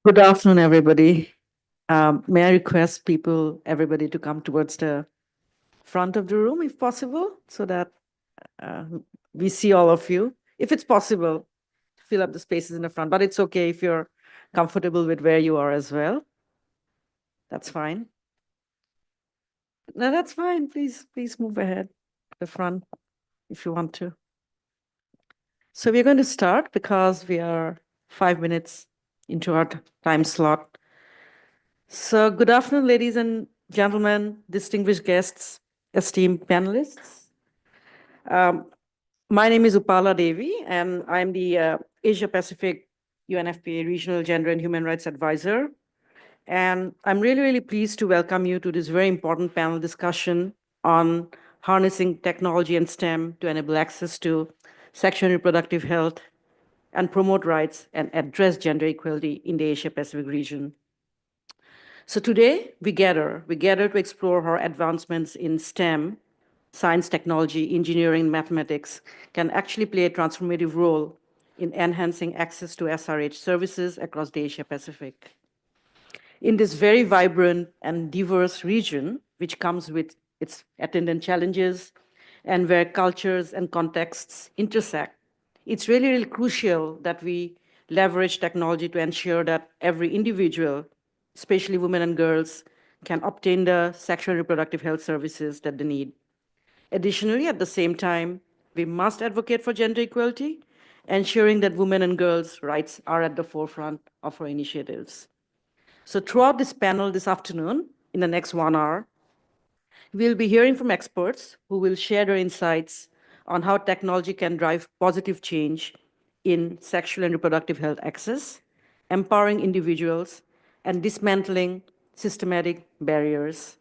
Good afternoon, everybody. May I request everybody to come towards the front of the room if possible, so that uh, we see all of you. If it's possible, fill up the spaces in the front, but it's okay if you're comfortable with where you are as well. That's fine. No, that's fine. Please move ahead to the front if you want to. So we're going to start because we are 5 minutes into our time slot. So, good afternoon, ladies and gentlemen, distinguished guests, esteemed panelists. Um, my name is Upala Devi, and I'm the Asia Pacific UNFPA Regional Gender and Human Rights Advisor. And I'm really pleased to welcome you to this very important panel discussion on harnessing technology and STEM to enable access to sexual and reproductive health and promote rights and address gender equality in the Asia Pacific region. So today we gather to explore how advancements in STEM, science, technology, engineering, mathematics, can actually play a transformative role in enhancing access to SRH services across the Asia Pacific. In this very vibrant and diverse region, which comes with its attendant challenges and where cultures and contexts intersect, it's really crucial that we leverage technology to ensure that every individual, especially women and girls, can obtain the sexual and reproductive health services that they need. Additionally, at the same time, we must advocate for gender equality, ensuring that women and girls' rights are at the forefront of our initiatives. So throughout this panel this afternoon, in the next 1 hour, we'll be hearing from experts who will share their insights on how technology can drive positive change in sexual and reproductive health access, empowering individuals, and dismantling systematic barriers.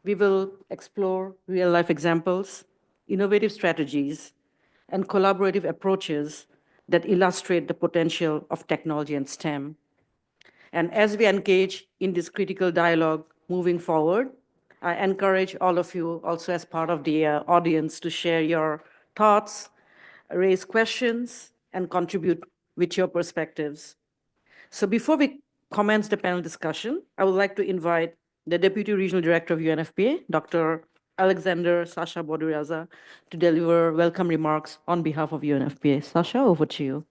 We will explore real-life examples, innovative strategies, and collaborative approaches that illustrate the potential of technology and STEM. And as we engage in this critical dialogue moving forward, I encourage all of you, also as part of the audience, to share your thoughts, raise questions, and contribute with your perspectives. So before we commence the panel discussion, I would like to invite the Deputy Regional Director of UNFPA, Dr. Alexander Sasha Boduriaza, to deliver welcome remarks on behalf of UNFPA. Sasha, over to you.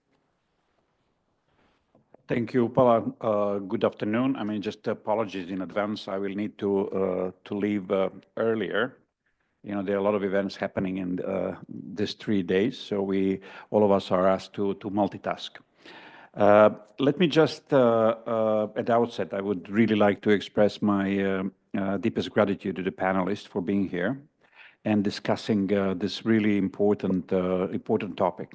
Thank you, Paula. Good afternoon. Just apologies in advance. I will need to leave earlier. There are a lot of events happening in these 3 days, so all of us are asked to multitask. Let me just, at the outset, I would really like to express my deepest gratitude to the panelists for being here and discussing this really important topic.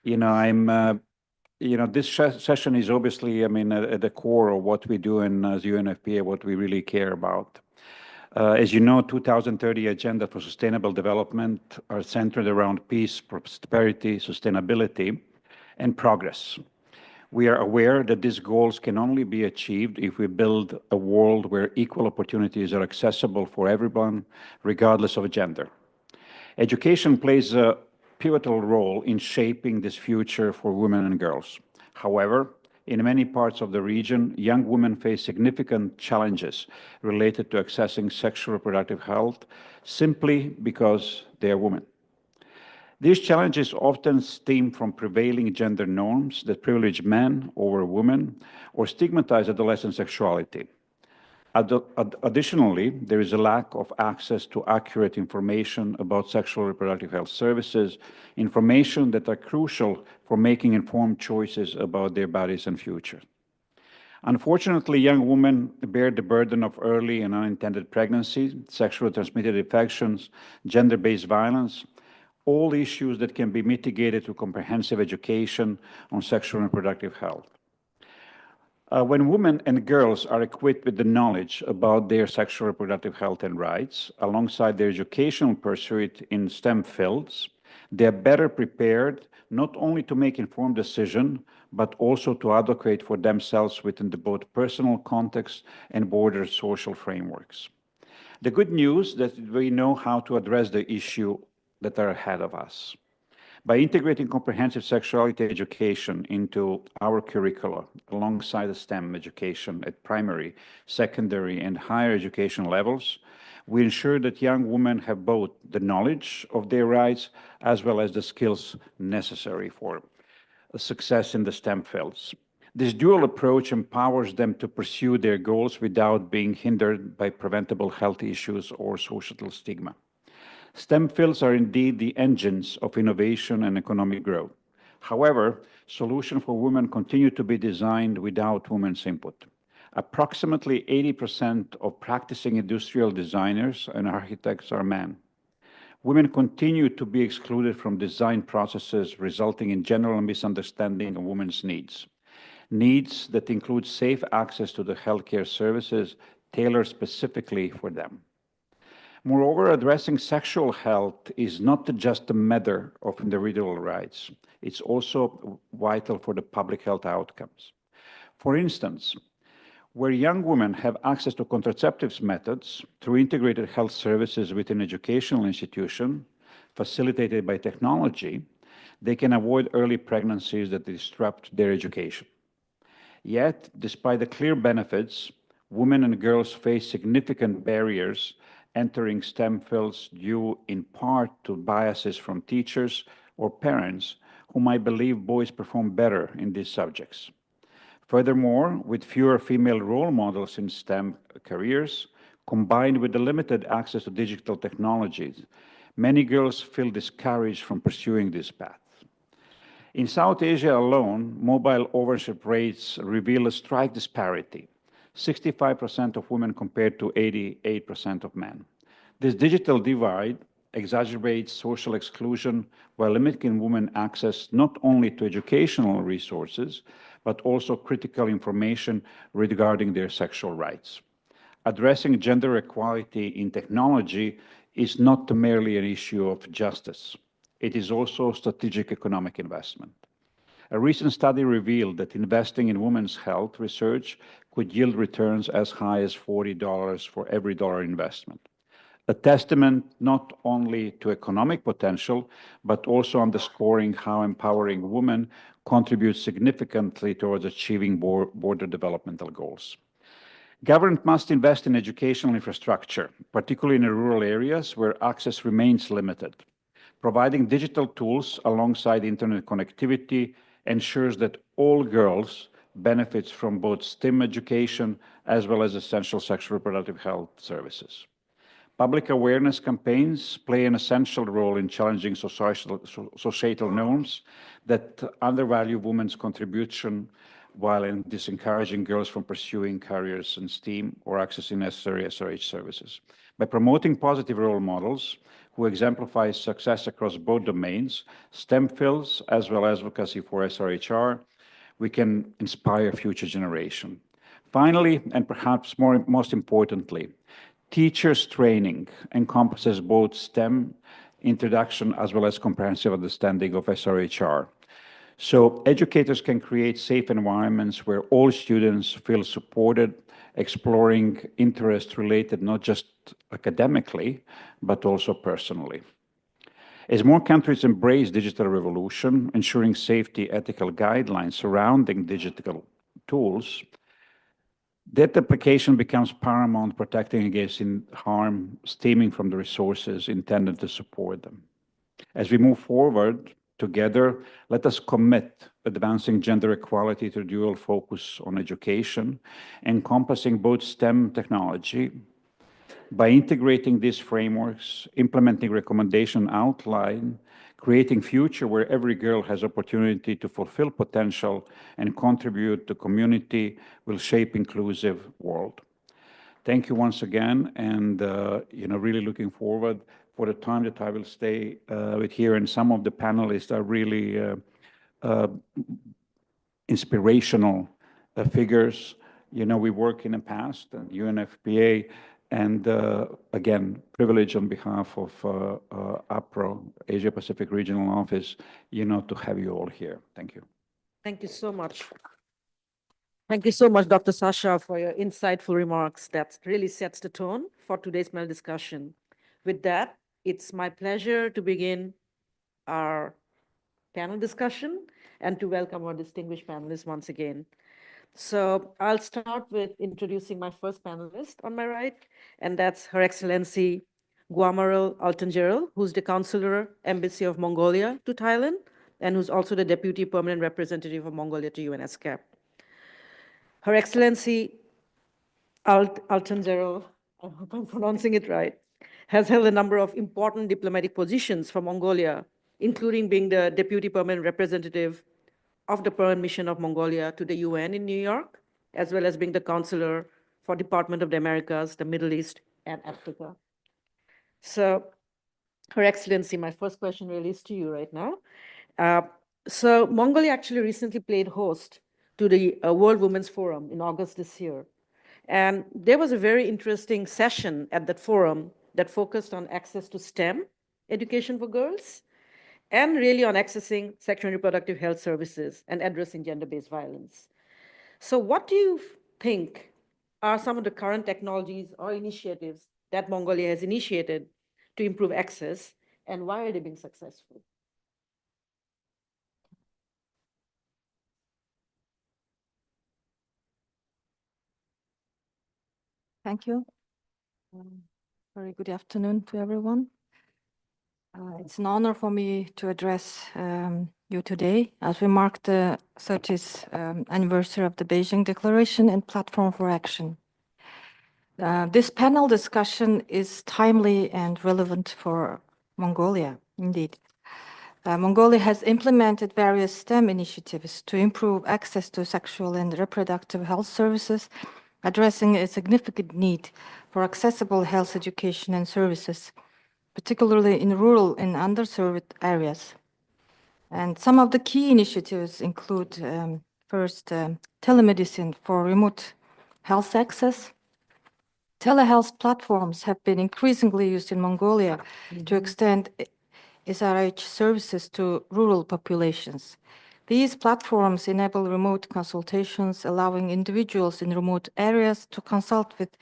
This session is obviously, at the core of what we do as UNFPA, what we really care about. As you know, 2030 Agenda for Sustainable Development are centered around peace, prosperity, sustainability, and progress. We are aware that these goals can only be achieved if we build a world where equal opportunities are accessible for everyone, regardless of gender. Education plays a pivotal role in shaping this future for women and girls. However, in many parts of the region, young women face significant challenges related to accessing sexual reproductive health simply because they are women. These challenges often stem from prevailing gender norms that privilege men over women or stigmatize adolescent sexuality. Additionally, there is a lack of access to accurate information about sexual reproductive health services, information that are crucial for making informed choices about their bodies and future. Unfortunately, young women bear the burden of early and unintended pregnancy, sexually transmitted infections, gender-based violence, all issues that can be mitigated through comprehensive education on sexual and reproductive health. When women and girls are equipped with the knowledge about their sexual reproductive health and rights, alongside their educational pursuit in STEM fields, they are better prepared not only to make informed decisions, but also to advocate for themselves within both personal context and broader social frameworks. The good news is that we know how to address the issues that are ahead of us. By integrating comprehensive sexuality education into our curricula alongside the STEM education at primary, secondary, and higher education levels, we ensure that young women have both the knowledge of their rights as well as the skills necessary for success in the STEM fields. This dual approach empowers them to pursue their goals without being hindered by preventable health issues or societal stigma. STEM fields are indeed the engines of innovation and economic growth. However, solutions for women continue to be designed without women's input. Approximately 80% of practicing industrial designers and architects are men. Women continue to be excluded from design processes, resulting in general misunderstanding of women's needs that include safe access to the healthcare services tailored specifically for them. Moreover, addressing sexual health is not just a matter of individual rights. It's also vital for the public health outcomes. For instance, where young women have access to contraceptives methods through integrated health services within educational institutions facilitated by technology, they can avoid early pregnancies that disrupt their education. Yet, despite the clear benefits, women and girls face significant barriers entering STEM fields due in part to biases from teachers or parents who might believe boys perform better in these subjects. Furthermore, with fewer female role models in STEM careers, combined with the limited access to digital technologies, many girls feel discouraged from pursuing this path. In South Asia alone, mobile ownership rates reveal a strike disparity, 65% of women compared to 88% of men. This digital divide exacerbates social exclusion while limiting women access not only to educational resources, but also critical information regarding their sexual rights. Addressing gender equality in technology is not merely an issue of justice. It is also strategic economic investment. A recent study revealed that investing in women's health research could yield returns as high as $40 for every dollar investment. A testament not only to economic potential, but also underscoring how empowering women contributes significantly towards achieving border developmental goals. Government must invest in educational infrastructure, particularly in rural areas where access remains limited. Providing digital tools alongside internet connectivity ensures that all girls benefit from both STEM education as well as essential sexual reproductive health services. Public awareness campaigns play an essential role in challenging societal norms that undervalue women's contribution while disencouraging girls from pursuing careers in STEAM or accessing necessary SRH services. By promoting positive role models who exemplify success across both domains, STEM fields as well as advocacy for SRHR, we can inspire future generation. Finally, and perhaps most importantly, teachers' training encompasses both STEM introduction as well as comprehensive understanding of SRHR. So educators can create safe environments where all students feel supported, exploring interests related not just academically, but also personally. As more countries embrace digital revolution, ensuring safety ethical guidelines surrounding digital tools, that application becomes paramount, protecting against harm stemming from the resources intended to support them. As we move forward together, let us commit advancing gender equality to dual focus on education, encompassing both STEM technology. By integrating these frameworks, implementing recommendation outline, creating future where every girl has opportunity to fulfill potential and contribute to community will shape inclusive world. Thank you once again, and really looking forward for the time that I will stay with here. And some of the panelists are really inspirational figures. We work in the past at UNFPA, and again, privilege on behalf of APRO, Asia Pacific Regional Office, to have you all here. Thank you. Thank you so much. Thank you so much, Dr. Sasha, for your insightful remarks. That really sets the tone for today's panel discussion. With that, it's my pleasure to begin our panel discussion and to welcome our distinguished panelists once again. So I'll start with introducing my first panelist on my right, and that's Her Excellency Guamaril Altangerel, who's the Consular Embassy of Mongolia to Thailand, and who's also the Deputy Permanent Representative of Mongolia to UNESCAP. Her Excellency Altangerel, I hope I'm pronouncing it right, has held a number of important diplomatic positions for Mongolia, including being the Deputy Permanent Representative of the Permanent Mission of Mongolia to the UN in New York, as well as being the Counselor for Department of the Americas, the Middle East, and Africa. So, Her Excellency, my first question really is to you right now. So Mongolia actually recently played host to the World Women's Forum in August this year. And there was a very interesting session at that forum that focused on access to STEM education for girls and really on accessing sexual and reproductive health services and addressing gender-based violence. So what do you think are some of the current technologies or initiatives that Mongolia has initiated to improve access, and why are they being successful? Thank you. Very good afternoon to everyone. It's an honor for me to address you today as we mark the 30th anniversary of the Beijing Declaration and Platform for Action. This panel discussion is timely and relevant for Mongolia, indeed. Mongolia has implemented various STEM initiatives to improve access to sexual and reproductive health services, addressing a significant need for accessible health education and services, particularly in rural and underserved areas. And some of the key initiatives include, first, telemedicine for remote health access. Telehealth platforms have been increasingly used in Mongolia to extend SRH services to rural populations. These platforms enable remote consultations, allowing individuals in remote areas to consult with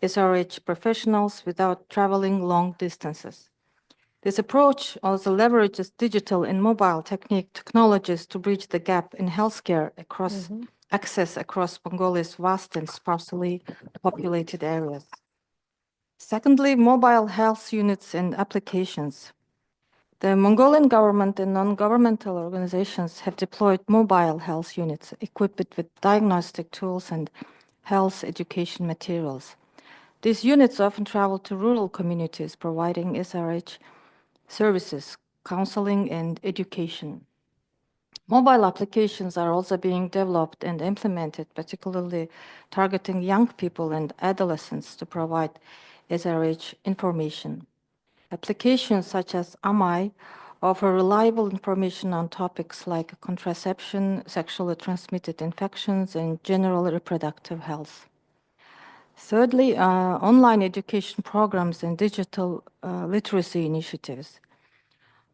SRH professionals without traveling long distances. This approach also leverages digital and mobile technologies to bridge the gap in healthcare access across Mongolia's vast and sparsely populated areas. Secondly, mobile health units and applications. The Mongolian government and non-governmental organizations have deployed mobile health units equipped with diagnostic tools and health education materials. These units often travel to rural communities, providing SRH services, counseling, and education. Mobile applications are also being developed and implemented, particularly targeting young people and adolescents to provide SRH information. Applications such as AMI offer reliable information on topics like contraception, sexually transmitted infections, and general reproductive health. Thirdly, online education programs and digital literacy initiatives.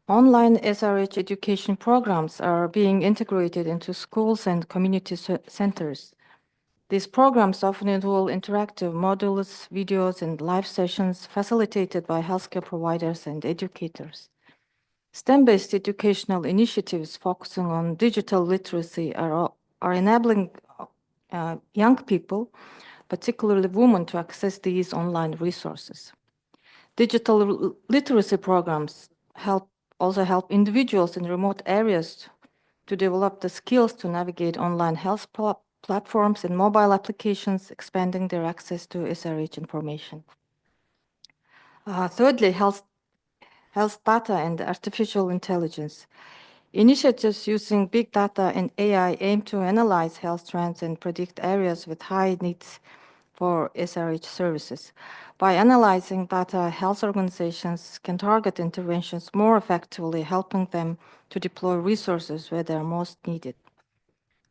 Online SRH education programs are being integrated into schools and community centers. These programs often involve interactive modules, videos, and live sessions facilitated by healthcare providers and educators. STEM-based educational initiatives focusing on digital literacy are enabling young people, particularly women, to access these online resources. Digital literacy programs also help individuals in remote areas to develop the skills to navigate online health platforms and mobile applications, expanding their access to SRH information. Thirdly, health data and artificial intelligence. Initiatives using big data and AI aim to analyze health trends and predict areas with high needs for SRH services. By analyzing data, health organizations can target interventions more effectively, helping them to deploy resources where they are most needed.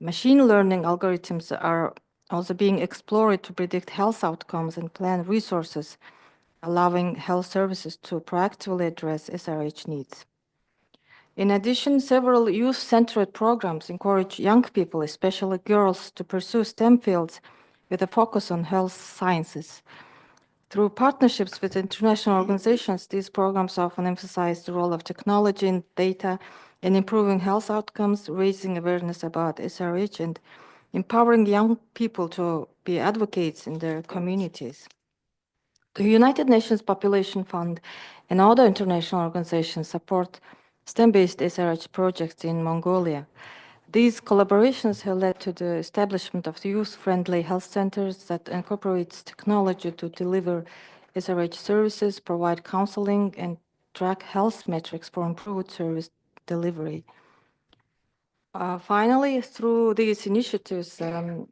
Machine learning algorithms are also being explored to predict health outcomes and plan resources, allowing health services to proactively address SRH needs. In addition, several youth-centered programs encourage young people, especially girls, to pursue STEM fields with a focus on health sciences. Through partnerships with international organizations, these programs often emphasize the role of technology and data in improving health outcomes, raising awareness about SRH, and empowering young people to be advocates in their communities. The United Nations Population Fund and other international organizations support STEM-based SRH projects in Mongolia. These collaborations have led to the establishment of youth-friendly health centers that incorporates technology to deliver SRH services, provide counseling, and track health metrics for improved service delivery. Finally, through these initiatives, I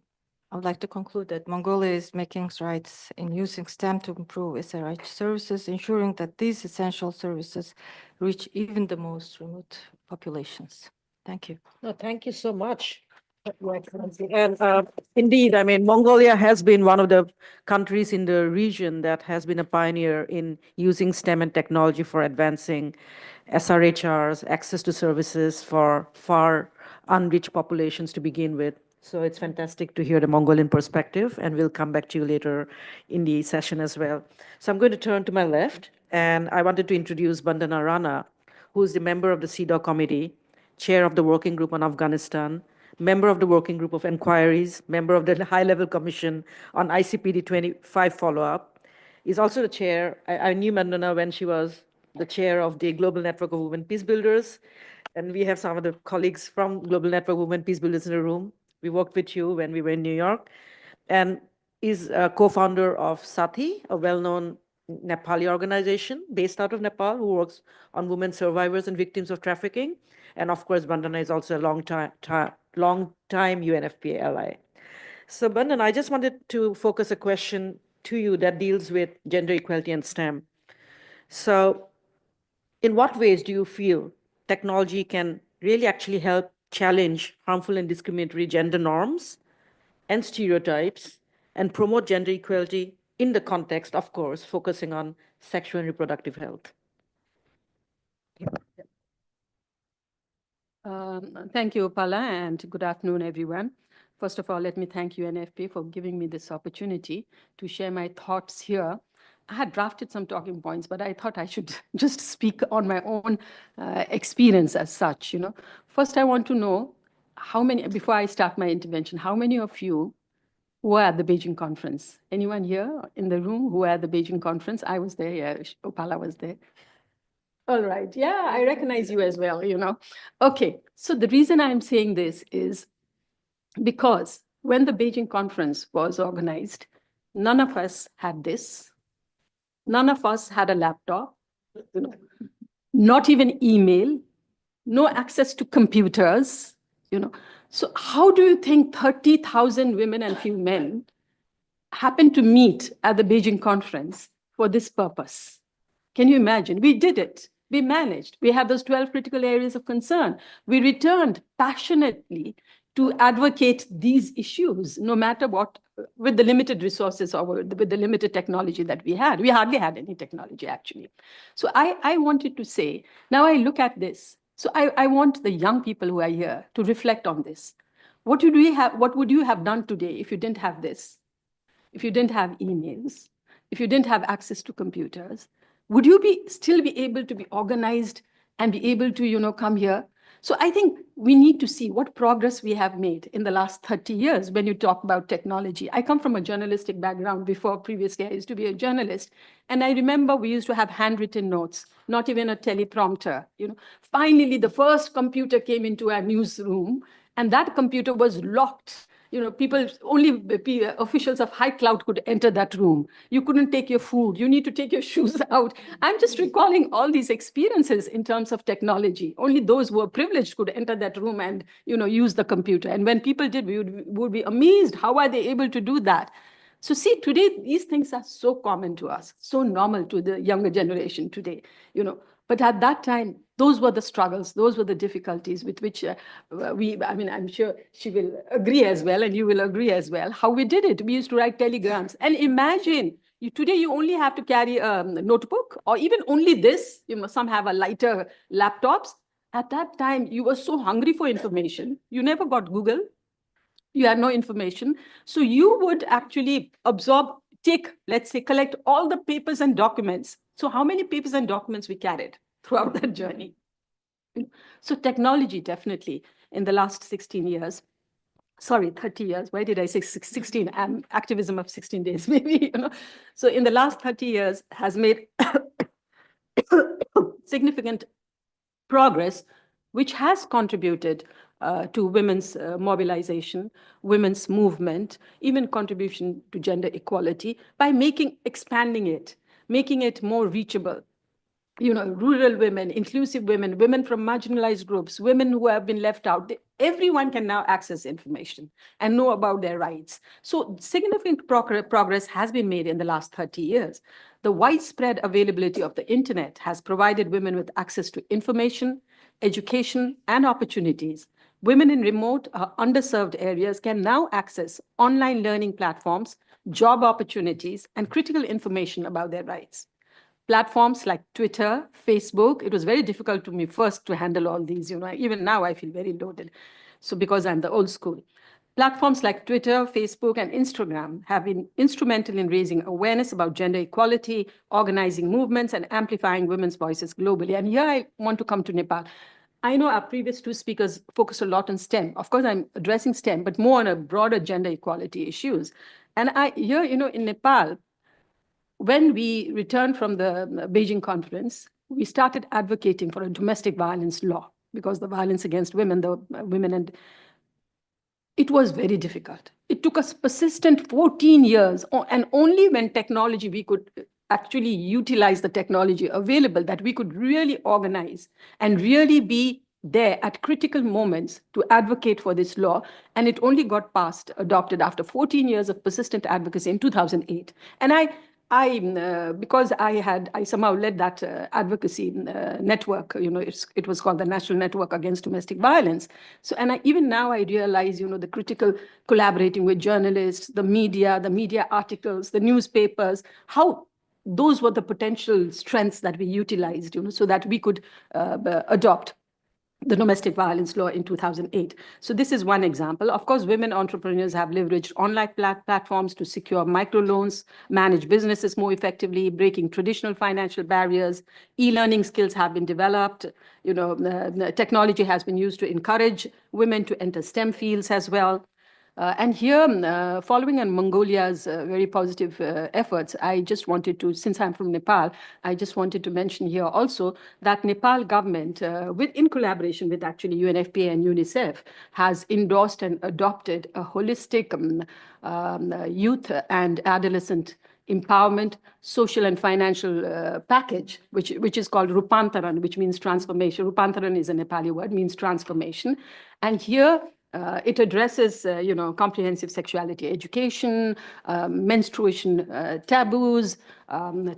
would like to conclude that Mongolia is making strides in using STEM to improve SRH services, ensuring that these essential services reach even the most remote populations. Thank you. No, thank you so much, Your Excellency. And indeed, I mean, Mongolia has been one of the countries in the region that has been a pioneer in using STEM and technology for advancing SRHRs, access to services for far unreached populations to begin with. So it's fantastic to hear the Mongolian perspective, and we'll come back to you later in the session as well. So I'm going to turn to my left, and I wanted to introduce Bandana Rana, who is the member of the CEDAW committee, chair of the Working Group on Afghanistan, member of the Working Group of Inquiries, member of the High-Level Commission on ICPD 25 follow-up. Is also the chair. I knew Bandana when she was the chair of the Global Network of Women Peace Builders, and we have some of the colleagues from Global Network of Women Peace Builders in the room. We worked with you when we were in New York, and is a co-founder of Sati, a well-known Nepali organization based out of Nepal who works on women survivors and victims of trafficking. And of course, Bandana is also a long time UNFPA ally. So Bandana, I just wanted to focus a question to you that deals with gender equality and STEM. So in what ways do you feel technology can really actually help challenge harmful and discriminatory gender norms and stereotypes and promote gender equality in the context, of course, focusing on sexual and reproductive health? Thank you, Pala, and good afternoon, everyone. First of all, let me thank UNFPA for giving me this opportunity to share my thoughts here. I had drafted some talking points, but I thought I should just speak on my own experience as such. First, I want to know how many, before I start my intervention, how many of you were at the Beijing conference? Anyone here in the room who were at the Beijing conference? I was there, yeah, Opala was there. All right, yeah, I recognize you as well, Okay, so the reason I'm saying this is because when the Beijing conference was organized, none of us had this. None of us had a laptop, not even email, no access to computers, So how do you think 30,000 women and few men happened to meet at the Beijing conference for this purpose? Can you imagine? We did it. We managed. We had those 12 critical areas of concern. We returned passionately to advocate these issues, no matter what, with the limited resources or with the limited technology that we had. We hardly had any technology, actually. So I wanted to say, now I look at this. So I want the young people who are here to reflect on this. What would you have done today if you didn't have this? If you didn't have emails, if you didn't have access to computers? Would you still be able to be organized and be able to, come here? So I think we need to see what progress we have made in the last 30 years when you talk about technology. I come from a journalistic background. Previously, I used to be a journalist. And I remember we used to have handwritten notes, not even a teleprompter. Finally, the first computer came into our newsroom, and that computer was locked. Only officials of high cloud could enter that room. You couldn't take your food. You need to take your shoes out. I'm just recalling all these experiences in terms of technology. Only those who were privileged could enter that room and, use the computer. And when people did, we would be amazed. How are they able to do that? So see, today, these things are so common to us, so normal to the younger generation today, But at that time, those were the struggles, those were the difficulties with which I'm sure she will agree as well, and you will agree as well, how we did it. We used to write telegrams. And imagine, today you only have to carry a notebook, or even only this, some have a lighter laptops. At that time, you were so hungry for information. You never got Google. You had no information. So you would actually absorb let's say, collect all the papers and documents. So how many papers and documents we carried throughout that journey? So technology, definitely, in the last 16 years, sorry, 30 years. Why did I say 16? Activism of 16 days, maybe, So in the last 30 years has made significant progress, which has contributed to women's mobilization, women's movement, even contribution to gender equality by expanding it, making it more reachable. Rural women, inclusive women, women from marginalized groups, women who have been left out, everyone can now access information and know about their rights. So significant progress has been made in the last 30 years. The widespread availability of the internet has provided women with access to information, education, and opportunities. Women in remote or underserved areas can now access online learning platforms, job opportunities, and critical information about their rights. Platforms like Twitter, Facebook, it was very difficult to me first to handle all these, even now I feel very loaded. So because I'm the old school. Platforms like Twitter, Facebook, and Instagram have been instrumental in raising awareness about gender equality, organizing movements, and amplifying women's voices globally. And here I want to come to Nepal. I know our previous two speakers focused a lot on STEM. Of course, I'm addressing STEM, but more on a broader gender equality issues. And here, in Nepal, when we returned from the Beijing conference, we started advocating for a domestic violence law because the violence against women, and it was very difficult. It took us persistent 14 years, and only when technology, we could actually utilize the technology available, that we could really organize and really be there at critical moments to advocate for this law. And it only got adopted after 14 years of persistent advocacy in 2008. And because I somehow led that advocacy network, it was called the National Network Against Domestic Violence. So, and even now I realize, the critical collaborating with journalists, the media articles, the newspapers, how those were the potential strengths that we utilized, so that we could adopt the domestic violence law in 2008. So this is one example. Of course, women entrepreneurs have leveraged online platforms to secure microloans, manage businesses more effectively, breaking traditional financial barriers. E-learning skills have been developed. Technology has been used to encourage women to enter STEM fields as well. And here, following on Mongolia's very positive efforts, I just wanted to, since I'm from Nepal, I just wanted to mention here also that Nepal government, in collaboration with actually UNFPA and UNICEF, has endorsed and adopted a holistic youth and adolescent empowerment, social and financial package, which is called Rupantaran, which means transformation. Rupantaran is a Nepali word, means transformation. And here, it addresses, comprehensive sexuality education, menstruation taboos,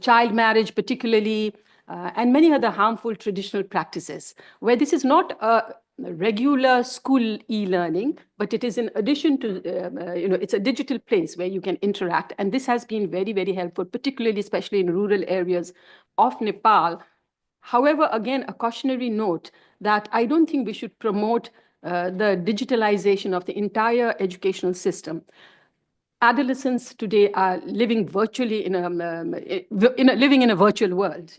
child marriage particularly, and many other harmful traditional practices, where this is not a regular school e-learning, but it is in addition to, it's a digital place where you can interact. And this has been very, very helpful, particularly, especially in rural areas of Nepal. However, again, a cautionary note that I don't think we should promote the digitalization of the entire educational system. Adolescents today are living virtually living in a virtual world,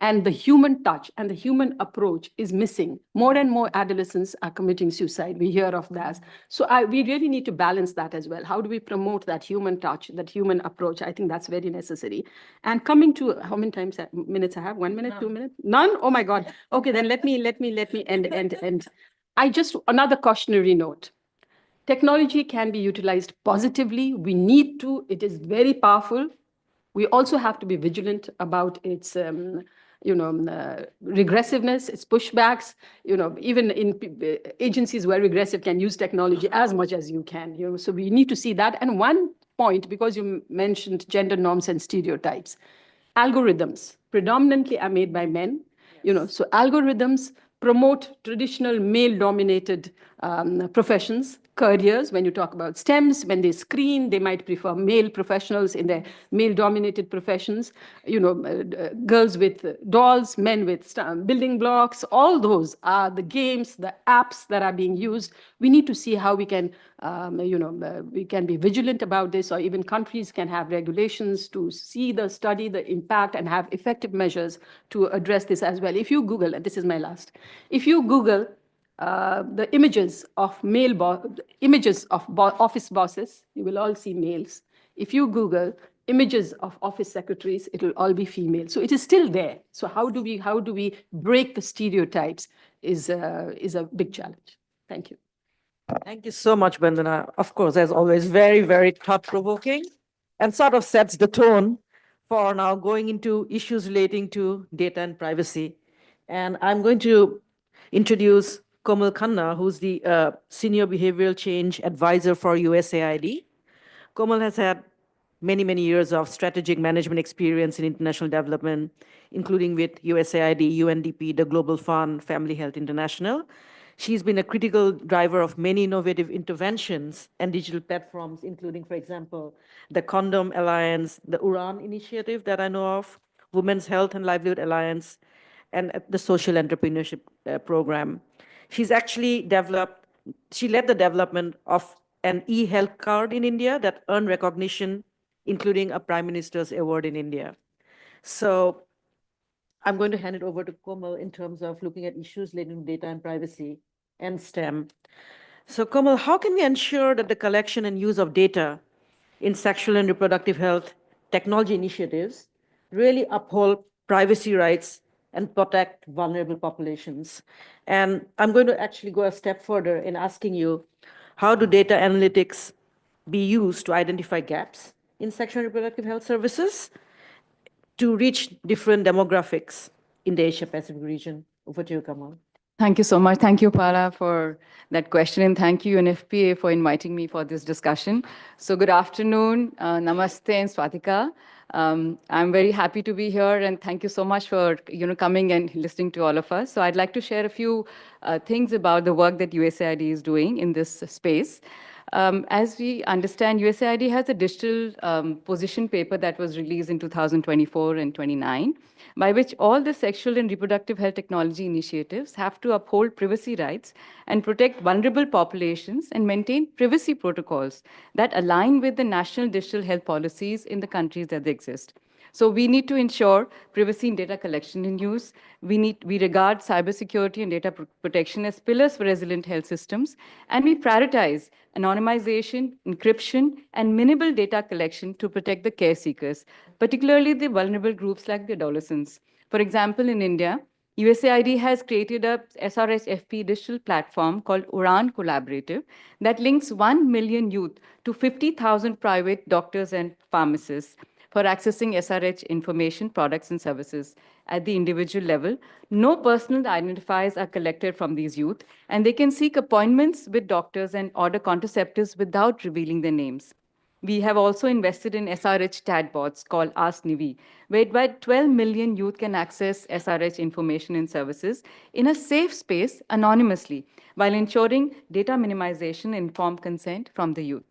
and the human touch and the human approach is missing. More and more adolescents are committing suicide. We hear of that. So we really need to balance that as well. How do we promote that human touch, that human approach? I think that's very necessary. And coming to how many minutes I have? 1 minute, 2 minutes? None? Oh my God. Okay, then let me end. Another cautionary note. Technology can be utilized positively. We need to. It is very powerful. We also have to be vigilant about its, regressiveness, its pushbacks. Even in agencies where regressive can use technology as much as you can. So we need to see that. And one point, because you mentioned gender norms and stereotypes, algorithms predominantly are made by men. So algorithms promote traditional male-dominated professions careers. When you talk about STEMs, when they screen, they might prefer male professionals in their male-dominated professions, girls with dolls, men with building blocks. All those are the games, the apps that are being used. We need to see how we can, we can be vigilant about this, or even countries can have regulations to study the impact and have effective measures to address this as well. If you Google, and this is my last, if you Google the images of office bosses, you will all see males. If you Google images of office secretaries, it will all be female. So it is still there. So how do we break the stereotypes is a big challenge. Thank you. Thank you so much, Bandana. Of course, as always, very, very thought-provoking and sort of sets the tone for now going into issues relating to data and privacy. And I'm going to introduce Komal Khanna, who's the Senior Behavioral Change Advisor for USAID. Komal has had many, many years of strategic management experience in international development, including with USAID, UNDP, the Global Fund, Family Health International. She's been a critical driver of many innovative interventions and digital platforms, including, for example, the Condom Alliance, the URAN initiative that I know of, Women's Health and Livelihood Alliance, and the Social Entrepreneurship Program. She led the development of an e-health card in India that earned recognition, including a Prime Minister's award in India. So I'm going to hand it over to Komal in terms of looking at issues relating to data and privacy and STEM. So Komal, how can we ensure that the collection and use of data in sexual and reproductive health technology initiatives really uphold privacy rights and protect vulnerable populations? And I'm going to actually go a step further in asking you, how do data analytics be used to identify gaps in sexual and reproductive health services to reach different demographics in the Asia-Pacific region? Over to you, Kamal. Thank you so much. Thank you, Pala, for that question. And thank you, UNFPA, for inviting me for this discussion. So good afternoon, namaste and swatika. I'm very happy to be here, and thank you so much for coming and listening to all of us. So I'd like to share a few things about the work that USAID is doing in this space. As we understand, USAID has a digital position paper that was released in 2024 and 29, by which all the sexual and reproductive health technology initiatives have to uphold privacy rights and protect vulnerable populations and maintain privacy protocols that align with the national digital health policies in the countries that they exist. So we need to ensure privacy in data collection and use. We regard cybersecurity and data protection as pillars for resilient health systems, and we prioritize anonymization, encryption, and minimal data collection to protect the care seekers, particularly the vulnerable groups like the adolescents. For example, in India, USAID has created a SRHFP digital platform called URAN Collaborative that links 1 million youth to 50,000 private doctors and pharmacists for accessing SRH information, products, and services at the individual level. No personal identifiers are collected from these youth, and they can seek appointments with doctors and order contraceptives without revealing their names. We have also invested in SRH chatbots called Ask Nivi, whereby 12 million youth can access SRH information and services in a safe space anonymously, while ensuring data minimization and informed consent from the youth.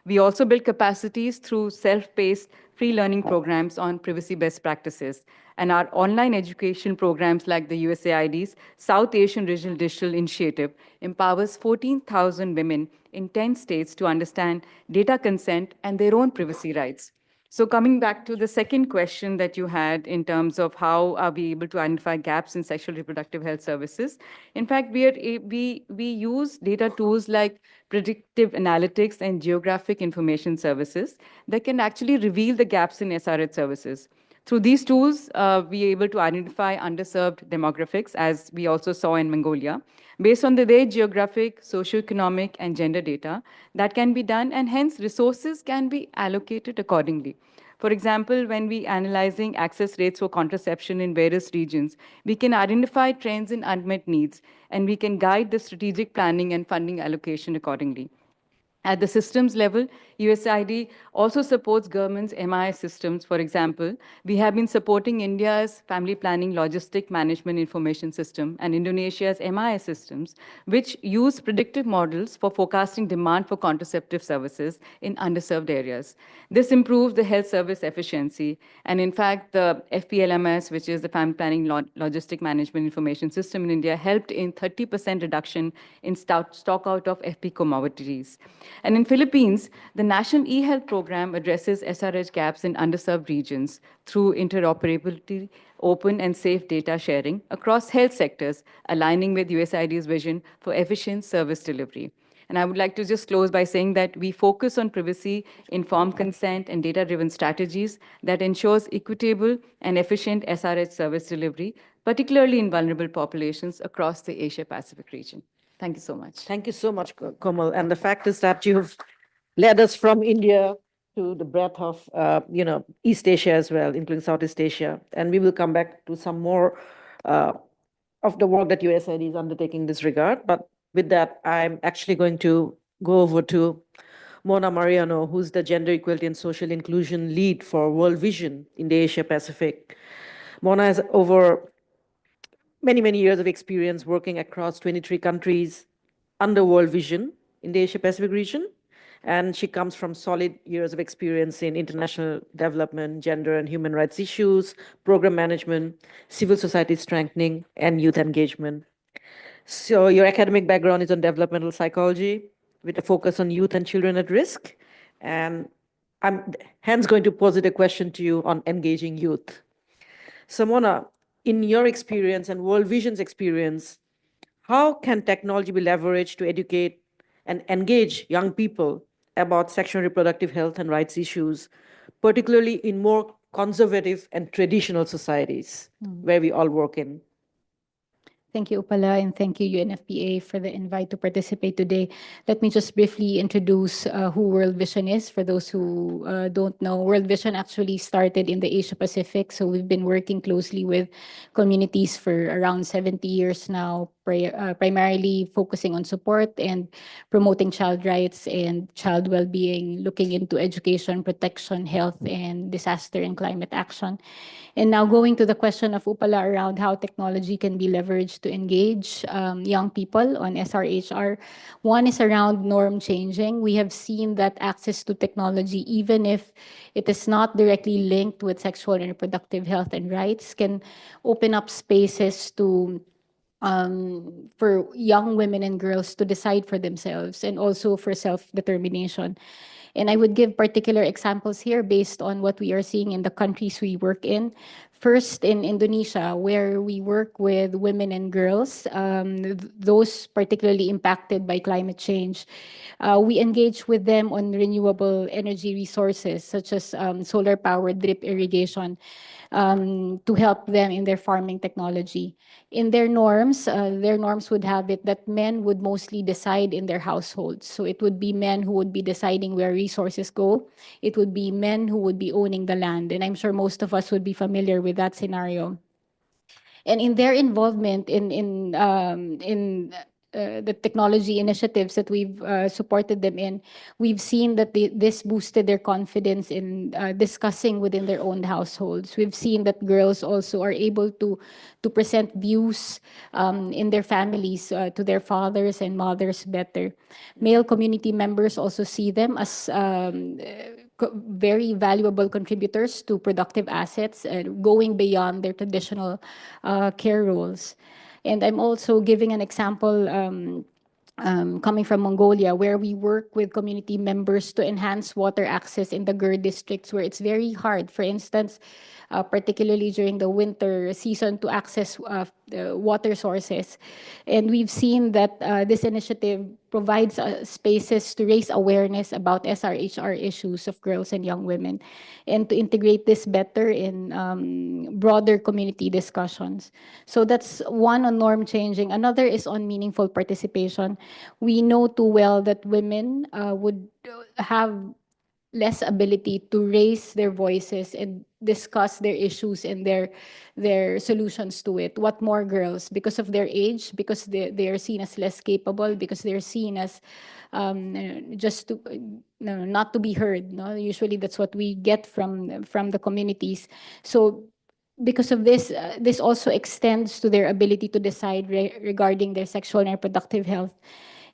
We also build capacities through self-paced free learning programs on privacy best practices. And our online education programs like the USAID's South Asian Regional Digital Initiative empowers 14,000 women in 10 states to understand data consent and their own privacy rights. So coming back to the second question that you had in terms of how are we able to identify gaps in sexual reproductive health services, in fact, we use data tools like predictive analytics and geographic information services that can actually reveal the gaps in SRH services. Through these tools, we are able to identify underserved demographics, as we also saw in Mongolia, based on their geographic, socioeconomic, and gender data that can be done, and hence resources can be allocated accordingly. For example, when we analyzing access rates for contraception in various regions, we can identify trends in unmet needs, and we can guide the strategic planning and funding allocation accordingly. At the systems level, USAID also supports government's MIS systems. For example, we have been supporting India's Family Planning Logistic Management Information System and Indonesia's MIS systems, which use predictive models for forecasting demand for contraceptive services in underserved areas. This improves the health service efficiency. And in fact, the FPLMS, which is the Family Planning Logistic Management Information System in India, helped in 30% reduction in stock out of FP commodities. And in Philippines, the National E-Health Program addresses SRH gaps in underserved regions through interoperability, open and safe data sharing across health sectors, aligning with USAID's vision for efficient service delivery. And I would like to just close by saying that we focus on privacy, informed consent, and data-driven strategies that ensures equitable and efficient SRH service delivery, particularly in vulnerable populations across the Asia-Pacific region. Thank you so much. Thank you so much, Komal. And the fact is that you've led us from India to the breadth of, East Asia as well, including Southeast Asia. And we will come back to some more of the work that USAID is undertaking in this regard. But with that, I'm actually going to go over to Mona Mariano, who's the Gender Equality and Social Inclusion Lead for World Vision in the Asia Pacific. Mona has over many years of experience working across 23 countries under World Vision in the Asia Pacific region. And she comes from solid years of experience in international development, gender and human rights issues, program management, civil society strengthening, and youth engagement. So your academic background is on developmental psychology with a focus on youth and children at risk. And I'm hence going to posit a question to you on engaging youth. So Mona, in your experience and World Vision's experience, how can technology be leveraged to educate and engage young people about sexual and reproductive health and rights issues, particularly in more conservative and traditional societies where we all work in? Thank you, Upala, and thank you, UNFPA, for the invite to participate today. Let me just briefly introduce who World Vision is. For those who don't know, World Vision actually started in the Asia Pacific, so we've been working closely with communities for around 70 years now, primarily focusing on support and promoting child rights and child well-being, looking into education, protection, health, and disaster and climate action. And now going to the question of Upala around how technology can be leveraged to engage young people on SRHR. One is around norm changing. We have seen that access to technology, even if it is not directly linked with sexual and reproductive health and rights, can open up spaces to for young women and girls to decide for themselves and also for self-determination. And I would give particular examples here based on what we are seeing in the countries we work in. First, in Indonesia, where we work with women and girls, those particularly impacted by climate change. We engage with them on renewable energy resources, such as solar-powered drip irrigation, to help them in their farming technology. In their norms would have it that men would mostly decide in their households. So it would be men who would be deciding where resources go. It would be men who would be owning the land. And I'm sure most of us would be familiar with that scenario. And in their involvement in the technology initiatives that we've supported them in, we've seen that this boosted their confidence in discussing within their own households. We've seen that girls also are able to present views in their families to their fathers and mothers better. Male community members also see them as very valuable contributors to productive assets, going beyond their traditional care roles. And I'm also giving an example coming from Mongolia, where we work with community members to enhance water access in the GER districts, where it's very hard, for instance, particularly during the winter season, to access water sources. And we've seen that this initiative provides spaces to raise awareness about SRHR issues of girls and young women, and to integrate this better in broader community discussions. So that's one on norm changing. Another is on meaningful participation. We know too well that women would have less ability to raise their voices and discuss their issues and their solutions to it. What more girls? Because of their age, because they are seen as less capable, because they're seen as just to no, not to be heard. No, usually that's what we get from the communities. So because of this, this also extends to their ability to decide regarding their sexual and reproductive health.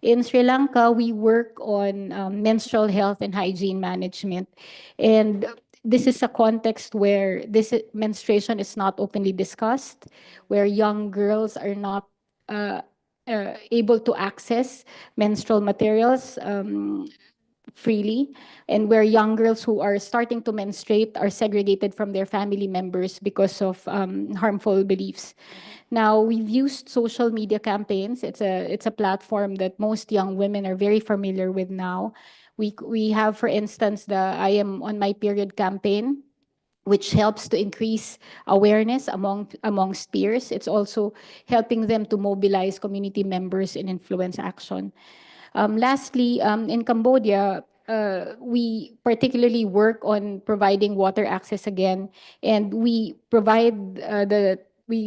In Sri Lanka, we work on menstrual health and hygiene management. And this is a context where menstruation is not openly discussed, where young girls are not able to access menstrual materials freely, and where young girls who are starting to menstruate are segregated from their family members because of harmful beliefs. Now, we've used social media campaigns. It's a platform that most young women are very familiar with now. We have, for instance, the I Am on My Period campaign, which helps to increase awareness amongst peers. It's also helping them to mobilize community members and influence action. Lastly, in Cambodia, we particularly work on providing water access again, and we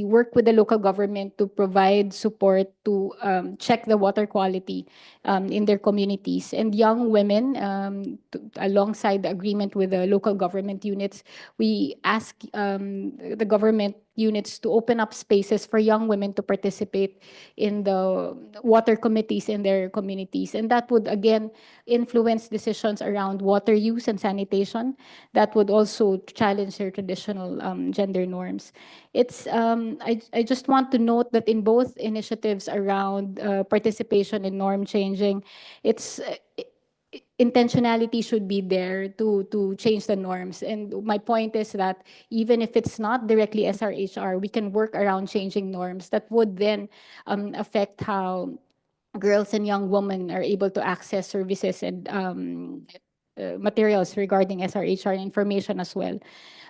work with the local government to provide support to check the water quality in their communities. And young women, alongside the agreement with the local government units, we ask the government units to open up spaces for young women to participate in the water committees in their communities. And that would, again, influence decisions around water use and sanitation. That would also challenge their traditional gender norms. I just want to note that in both initiatives around participation in norm changing, intentionality should be there to change the norms. And my point is that even if it's not directly SRHR, we can work around changing norms that would then affect how girls and young women are able to access services and materials regarding SRHR and information as well.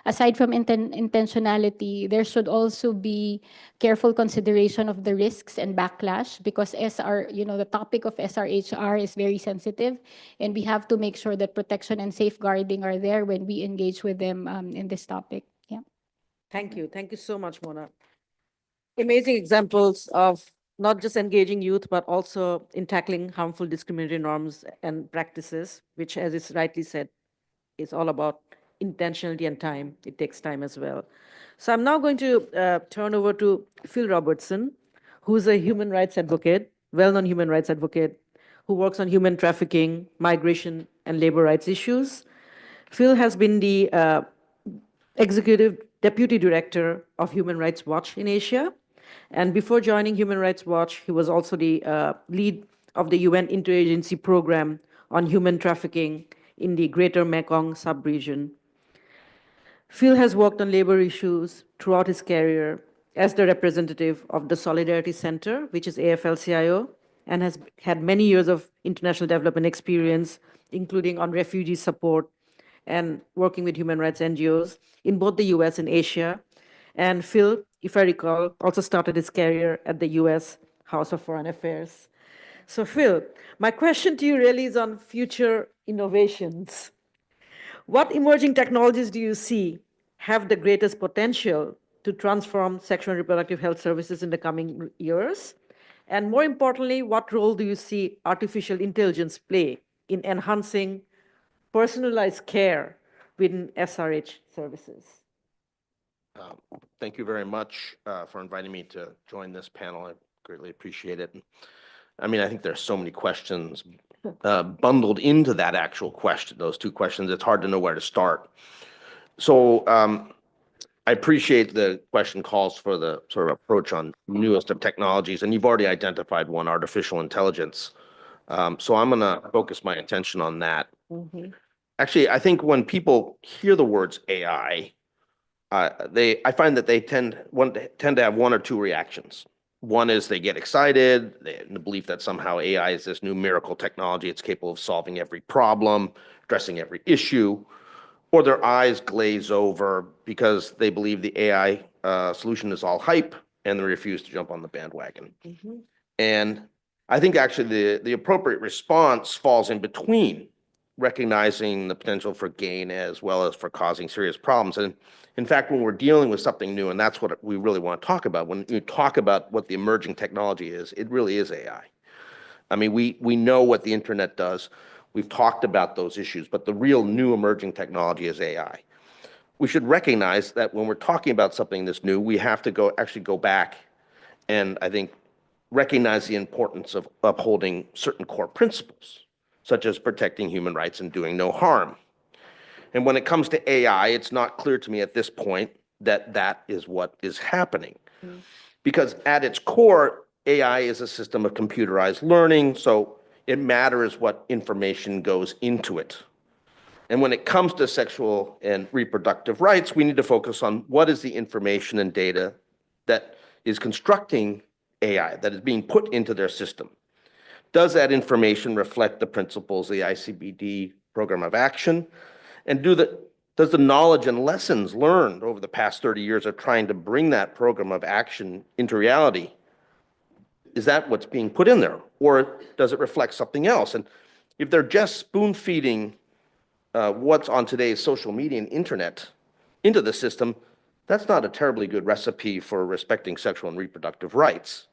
Aside from intentionality, there should also be careful consideration of the risks and backlash, because the topic of SRHR is very sensitive, and we have to make sure that protection and safeguarding are there when we engage with them in this topic. Yeah. Thank you. Thank you so much, Mona. Amazing examples of not just engaging youth, but also in tackling harmful discriminatory norms and practices, which, as is rightly said, is all about intentionality and time. It takes time as well. So I'm now going to turn over to Phil Robertson, who's a human rights advocate, well-known human rights advocate, who works on human trafficking, migration, and labor rights issues. Phil has been the executive deputy director of Human Rights Watch in Asia. And before joining Human Rights Watch, he was also the lead of the UN Interagency Program on Human Trafficking in the Greater Mekong sub-region. Phil has worked on labor issues throughout his career as the representative of the Solidarity Center, which is AFL-CIO, and has had many years of international development experience, including on refugee support and working with human rights NGOs in both the US and Asia. And Phil, if I recall, also started his career at the US House of Foreign Affairs. So Phil, my question to you really is on future innovations. What emerging technologies do you see have the greatest potential to transform sexual and reproductive health services in the coming years? And more importantly, what role do you see artificial intelligence play in enhancing personalized care within SRH services? Thank you very much for inviting me to join this panel. I greatly appreciate it. I mean, I think there's so many questions bundled into that actual question, those two questions. It's hard to know where to start. So I appreciate the question calls for the sort of approach on newest of technologies, and you've already identified one, artificial intelligence. So I'm going to focus my attention on that. Actually, I think when people hear the words AI, I find that they tend to have one or two reactions. One is they get excited, in the belief that somehow AI is this new miracle technology. It's capable of solving every problem, addressing every issue, or their eyes glaze over because they believe the AI solution is all hype and they refuse to jump on the bandwagon. And I think actually the appropriate response falls in between recognizing the potential for gain as well as for causing serious problems. And in fact, when we're dealing with something new, and that's what we really want to talk about, when you talk about what the emerging technology is, it really is AI. I mean, we know what the internet does. We've talked about those issues, but the real new emerging technology is AI. We should recognize that when we're talking about something that's new, we have to actually go back and, I think, recognize the importance of upholding certain core principles, such as protecting human rights and doing no harm. And when it comes to AI, it's not clear to me at this point that that is what is happening. Because at its core, AI is a system of computerized learning, so it matters what information goes into it. And when it comes to sexual and reproductive rights, we need to focus on what is the information and data that is constructing AI, that is being put into their system. Does that information reflect the principles of the ICBD program of action? And does the knowledge and lessons learned over the past 30 years of trying to bring that program of action into reality, is that what's being put in there? Or does it reflect something else? And if they're just spoon-feeding what's on today's social media and internet into the system, that's not a terribly good recipe for respecting sexual and reproductive rights.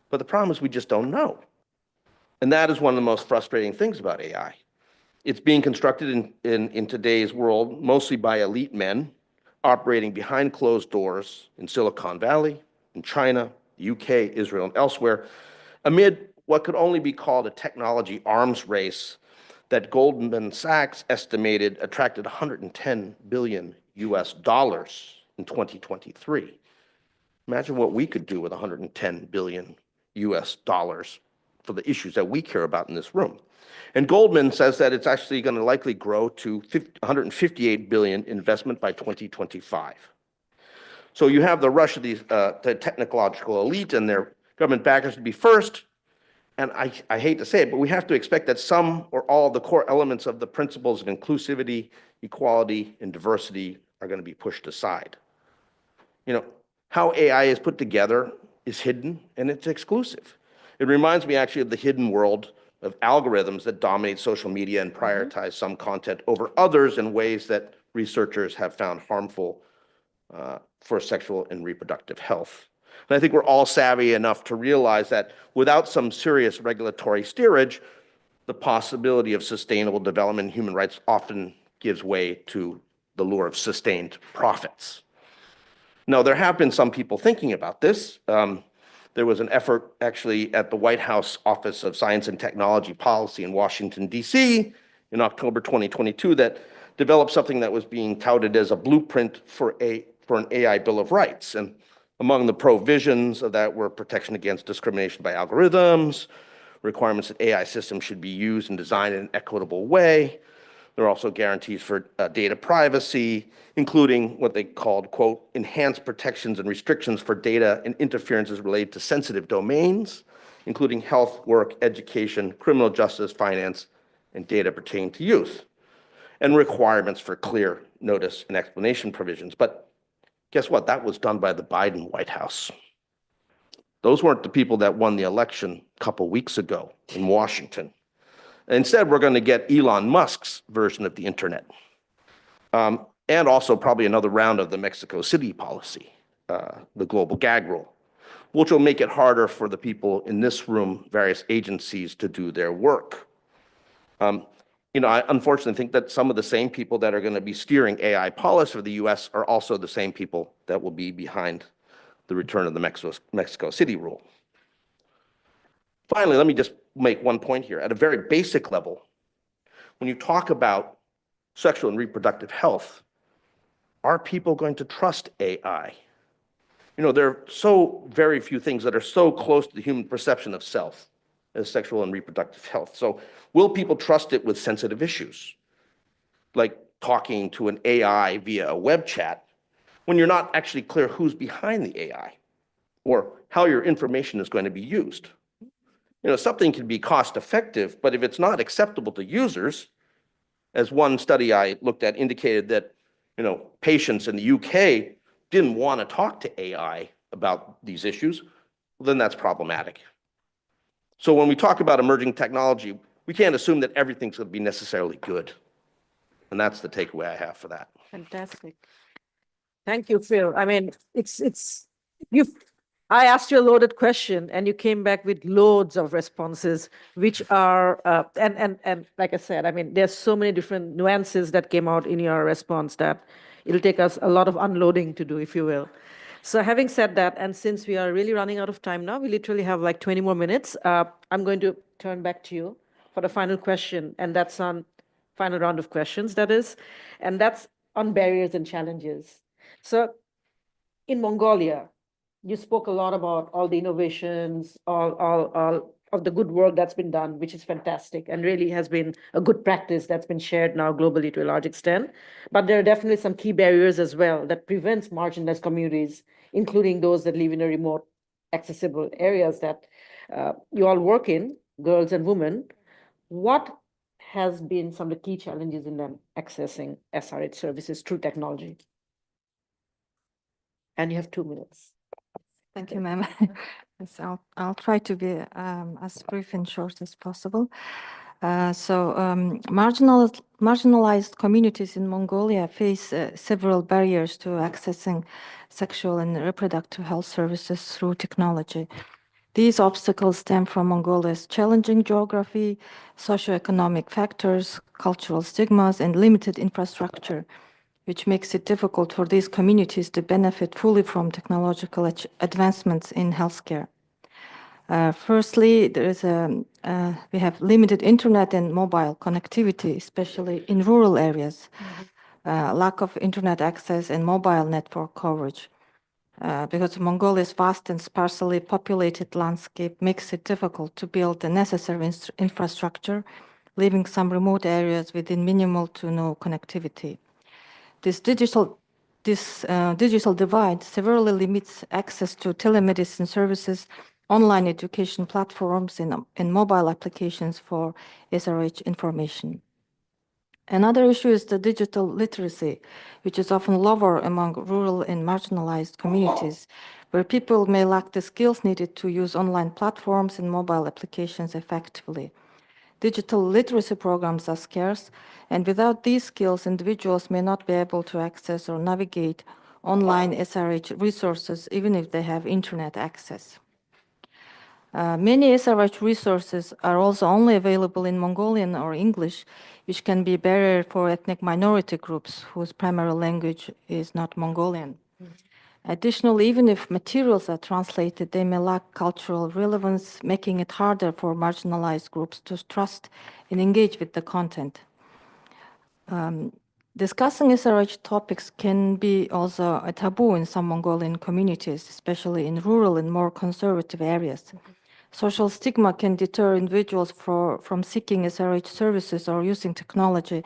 But the problem is we just don't know. And that is one of the most frustrating things about AI. It's being constructed in today's world mostly by elite men operating behind closed doors in Silicon Valley, in China, the UK, Israel, and elsewhere, amid what could only be called a technology arms race that Goldman Sachs estimated attracted $110 billion US in 2023. Imagine what we could do with $110 billion US for the issues that we care about in this room. And Goldman says that it's actually going to likely grow to $158 billion investment by 2025. So you have the rush of the technological elite and their government backers to be first. And I hate to say it, but we have to expect that some or all of the core elements of the principles of inclusivity, equality, and diversity are going to be pushed aside. You know, how AI is put together is hidden and it's exclusive. It reminds me actually of the hidden world of algorithms that dominate social media and prioritize some content over others in ways that researchers have found harmful for sexual and reproductive health. And I think we're all savvy enough to realize that without some serious regulatory steerage, the possibility of sustainable development in human rights often gives way to the lure of sustained profits. Now, there have been some people thinking about this. There was an effort actually at the White House Office of Science and Technology Policy in Washington, D.C. in October 2022 that developed something that was being touted as a blueprint for an AI Bill of Rights. And among the provisions of that were protection against discrimination by algorithms, requirements that AI systems should be used and designed in an equitable way. There are also guarantees for data privacy, including what they called, quote, enhanced protections and restrictions for data and interferences related to sensitive domains, including health, work, education, criminal justice, finance, and data pertaining to youth, and requirements for clear notice and explanation provisions. But guess what? That was done by the Biden White House. Those weren't the people that won the election a couple weeks ago in Washington. Instead, we're going to get Elon Musk's version of the internet, and also probably another round of the Mexico City policy, the global gag rule, which will make it harder for the people in this room, various agencies, to do their work. You know, I unfortunately think that some of the same people that are going to be steering AI policy for the U.S. are also the same people that will be behind the return of the Mexico City rule. Finally, let me just make one point here. At a very basic level, when you talk about sexual and reproductive health, are people going to trust AI? You know, there are so very few things that are so close to the human perception of self as sexual and reproductive health. So will people trust it with sensitive issues, like talking to an AI via a web chat, when you're not actually clear who's behind the AI or how your information is going to be used? You know, something can be cost effective, but if it's not acceptable to users, as one study I looked at indicated that, you know, patients in the UK didn't want to talk to AI about these issues, well, then that's problematic. So when we talk about emerging technology, we can't assume that everything's going to be necessarily good. And that's the takeaway I have for that. Fantastic. Thank you, Phil. I mean, I asked you a loaded question and you came back with loads of responses, which are, and like I said, I mean, there's so many different nuances that came out in your response that it'll take us a lot of unloading to do, if you will. So having said that, and since we are really running out of time now, we literally have like 20 more minutes. I'm going to turn back to you for the final question, and that's on final round of questions, that is, and that's on barriers and challenges. So in Mongolia, you spoke a lot about all the innovations, all of the good work that's been done, which is fantastic and really has been a good practice that's been shared now globally to a large extent. But there are definitely some key barriers as well that prevents marginalized communities, including those that live in a remote, accessible areas that you all work in, girls and women. What has been some of the key challenges in them accessing SRH services through technology? And you have 2 minutes. Thank you, ma'am. Yes, I'll try to be as brief and short as possible. Marginalized communities in Mongolia face several barriers to accessing sexual and reproductive health services through technology. These obstacles stem from Mongolia's challenging geography, socioeconomic factors, cultural stigmas, and limited infrastructure, which makes it difficult for these communities to benefit fully from technological advancements in healthcare. Firstly, we have limited internet and mobile connectivity, especially in rural areas, lack of internet access and mobile network coverage. Because Mongolia's vast and sparsely populated landscape makes it difficult to build the necessary infrastructure, leaving some remote areas within minimal to no connectivity. This digital divide severely limits access to telemedicine services, online education platforms, and mobile applications for SRH information. Another issue is the digital literacy, which is often lower among rural and marginalized communities, where people may lack the skills needed to use online platforms and mobile applications effectively. Digital literacy programs are scarce, and without these skills, individuals may not be able to access or navigate online SRH resources, even if they have internet access. Many SRH resources are also only available in Mongolian or English, which can be a barrier for ethnic minority groups whose primary language is not Mongolian. Additionally, even if materials are translated, they may lack cultural relevance, making it harder for marginalized groups to trust and engage with the content. Discussing SRH topics can be also a taboo in some Mongolian communities, especially in rural and more conservative areas. Social stigma can deter individuals from seeking SRH services or using technology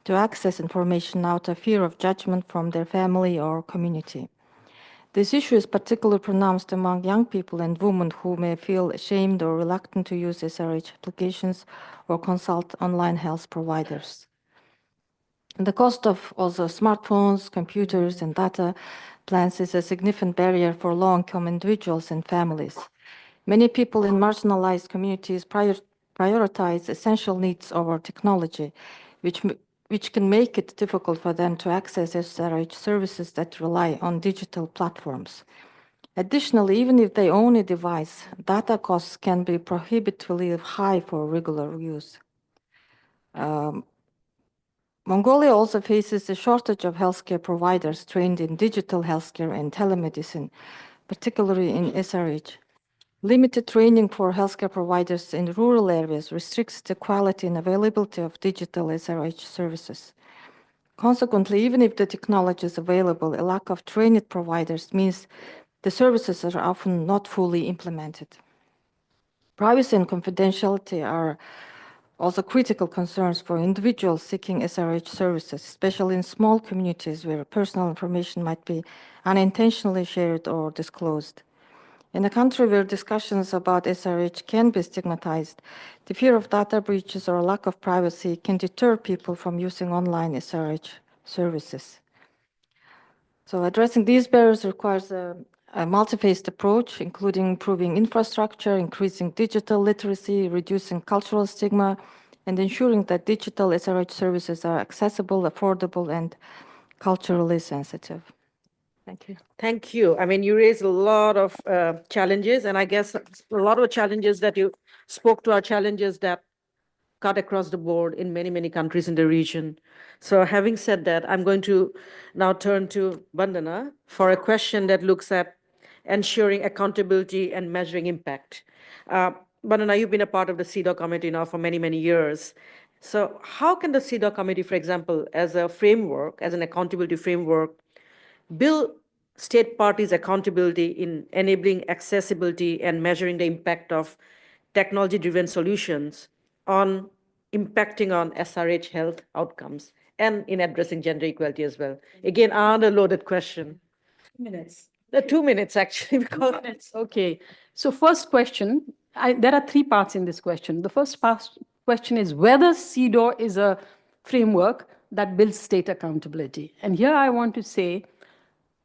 to access information out of fear of judgment from their family or community. This issue is particularly pronounced among young people and women who may feel ashamed or reluctant to use SRH applications or consult online health providers. And the cost of also smartphones, computers, and data plans is a significant barrier for low-income individuals and families. Many people in marginalized communities prioritize essential needs over technology, which can make it difficult for them to access SRH services that rely on digital platforms. Additionally, even if they own a device, data costs can be prohibitively high for regular use. Mongolia also faces a shortage of healthcare providers trained in digital healthcare and telemedicine, particularly in SRH. Limited training for healthcare providers in rural areas restricts the quality and availability of digital SRH services. Consequently, even if the technology is available, a lack of trained providers means the services are often not fully implemented. Privacy and confidentiality are also critical concerns for individuals seeking SRH services, especially in small communities where personal information might be unintentionally shared or disclosed. In a country where discussions about SRH can be stigmatized, the fear of data breaches or lack of privacy can deter people from using online SRH services. So addressing these barriers requires a multi-phased approach, including improving infrastructure, increasing digital literacy, reducing cultural stigma, and ensuring that digital SRH services are accessible, affordable, and culturally sensitive. Thank you. Thank you. I mean, you raised a lot of challenges, and I guess a lot of challenges that you spoke to are challenges that cut across the board in many, many countries in the region. So having said that, I'm going to now turn to Vandana for a question that looks at ensuring accountability and measuring impact. Vandana, you've been a part of the CEDAW committee now for many, many years. So how can the CEDAW committee, for example, as a framework, as an accountability framework, build state parties' accountability in enabling accessibility and measuring the impact of technology-driven solutions on impacting on SRH health outcomes and in addressing gender equality as well? Again, another loaded question. 2 minutes. 2 minutes, actually. Because Okay. So first question, there are 3 parts in this question. The first question is whether CEDAW is a framework that builds state accountability. And here I want to say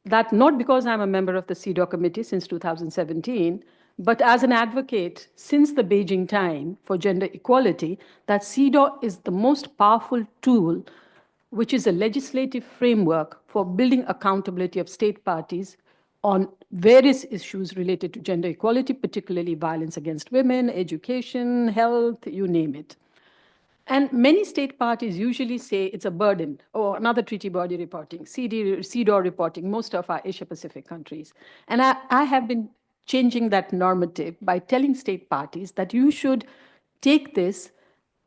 that not because I'm a member of the CEDAW committee since 2017, but as an advocate since the Beijing time for gender equality, that CEDAW is the most powerful tool, which is a legislative framework for building accountability of state parties on various issues related to gender equality, particularly violence against women, education, health, you name it. And many state parties usually say it's a burden, or another treaty body reporting, CEDAW reporting, most of our Asia-Pacific countries. And I have been changing that normative by telling state parties that you should take this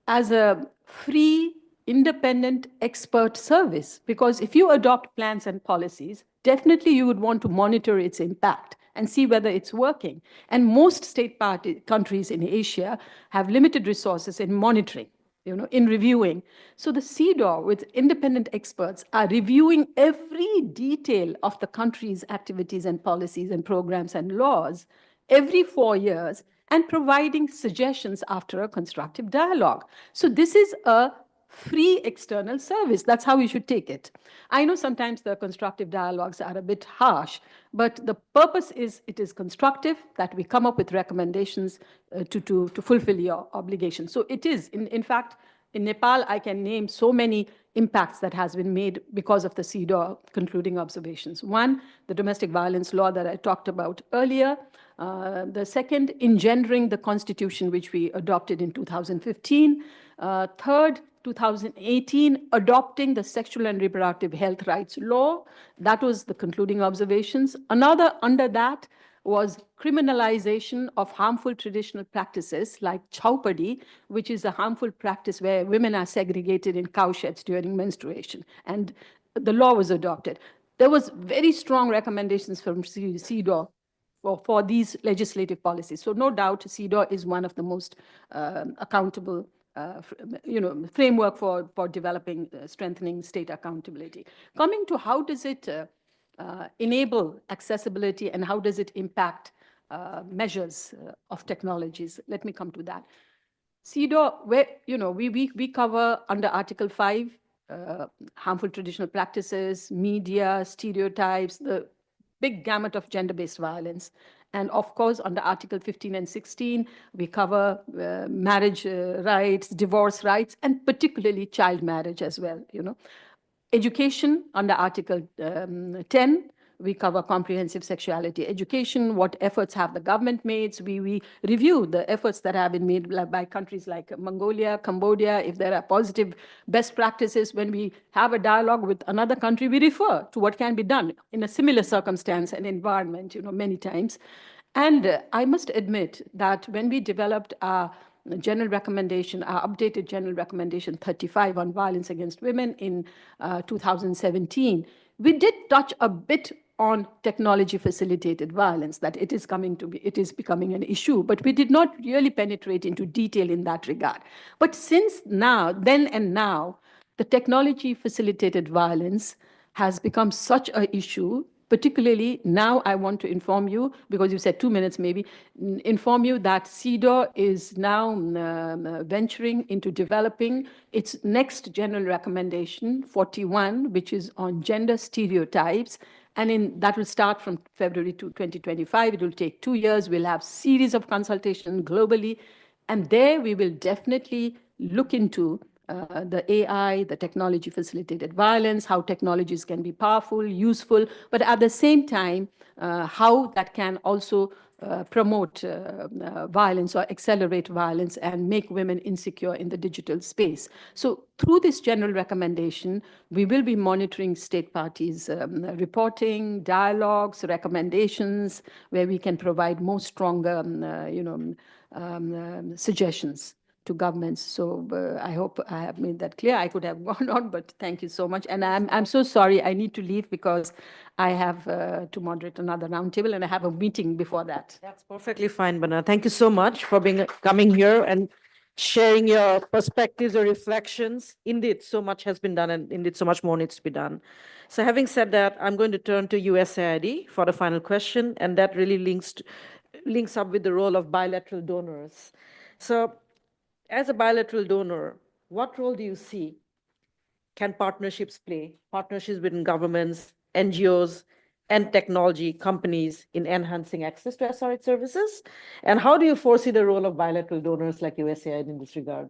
as a free, independent expert service, because if you adopt plans and policies, definitely you would want to monitor its impact and see whether it's working. And most state countries in Asia have limited resources in monitoring, in reviewing. So the CEDAW with independent experts are reviewing every detail of the country's activities and policies and programs and laws every 4 years and providing suggestions after a constructive dialogue. So this is a free external service. That's how we should take it. I know sometimes the constructive dialogues are a bit harsh, but the purpose is it is constructive, that we come up with recommendations to fulfill your obligations. So it is, in fact, in Nepal, I can name so many impacts that has been made because of the CEDAW concluding observations. One, the domestic violence law that I talked about earlier. The second, engendering the constitution, which we adopted in 2015. Third, 2018, adopting the sexual and reproductive health rights law. That was the concluding observations. Another under that was criminalization of harmful traditional practices like chaupadi, which is a harmful practice where women are segregated in cowsheds during menstruation. And the law was adopted. There was very strong recommendations from CEDAW for these legislative policies. So no doubt CEDAW is one of the most accountable framework for developing, strengthening state accountability. Coming to how does it enable accessibility and how does it impact measures of technologies? Let me come to that. CEDAW, where we cover under Article 5 harmful traditional practices, media, stereotypes, the big gamut of gender-based violence. And of course, under Article 15 and 16, we cover marriage rights, divorce rights, and particularly child marriage as well. Education under Article 10, we cover comprehensive sexuality education, what efforts have the government made. So we review the efforts that have been made by countries like Mongolia, Cambodia. If there are positive best practices, when we have a dialogue with another country, we refer to what can be done in a similar circumstance and environment, many times. And I must admit that when we developed our general recommendation, our updated general recommendation 35 on violence against women in 2017, we did touch a bit on technology facilitated violence, that it is becoming an issue, but we did not really penetrate into detail in that regard. But since then and now, the technology facilitated violence has become such an issue. Particularly now, I want to inform you, because you said 2 minutes maybe, inform you that CEDAW is now venturing into developing its next general recommendation, 41, which is on gender stereotypes. And that will start from February 2025. It will take 2 years. We'll have series of consultations globally. And there we will definitely look into the AI, the technology-facilitated violence, how technologies can be powerful, useful, but at the same time, how that can also promote violence or accelerate violence and make women insecure in the digital space. So through this general recommendation, we will be monitoring state parties' reporting, dialogues, recommendations, where we can provide more stronger suggestions to governments. So I hope I have made that clear. I could have gone on, but thank you so much. And I'm so sorry, I need to leave because I have to moderate another roundtable and I have a meeting before that. That's perfectly fine, Bana. Thank you so much for coming here and sharing your perspectives or reflections. Indeed, so much has been done and indeed so much more needs to be done. So having said that, I'm going to turn to USAID for the final question, and that really links up with the role of bilateral donors. So as a bilateral donor, what role do you see can partnerships play, partnerships between governments, NGOs, and technology companies in enhancing access to SRH services? And how do you foresee the role of bilateral donors like USAID in this regard?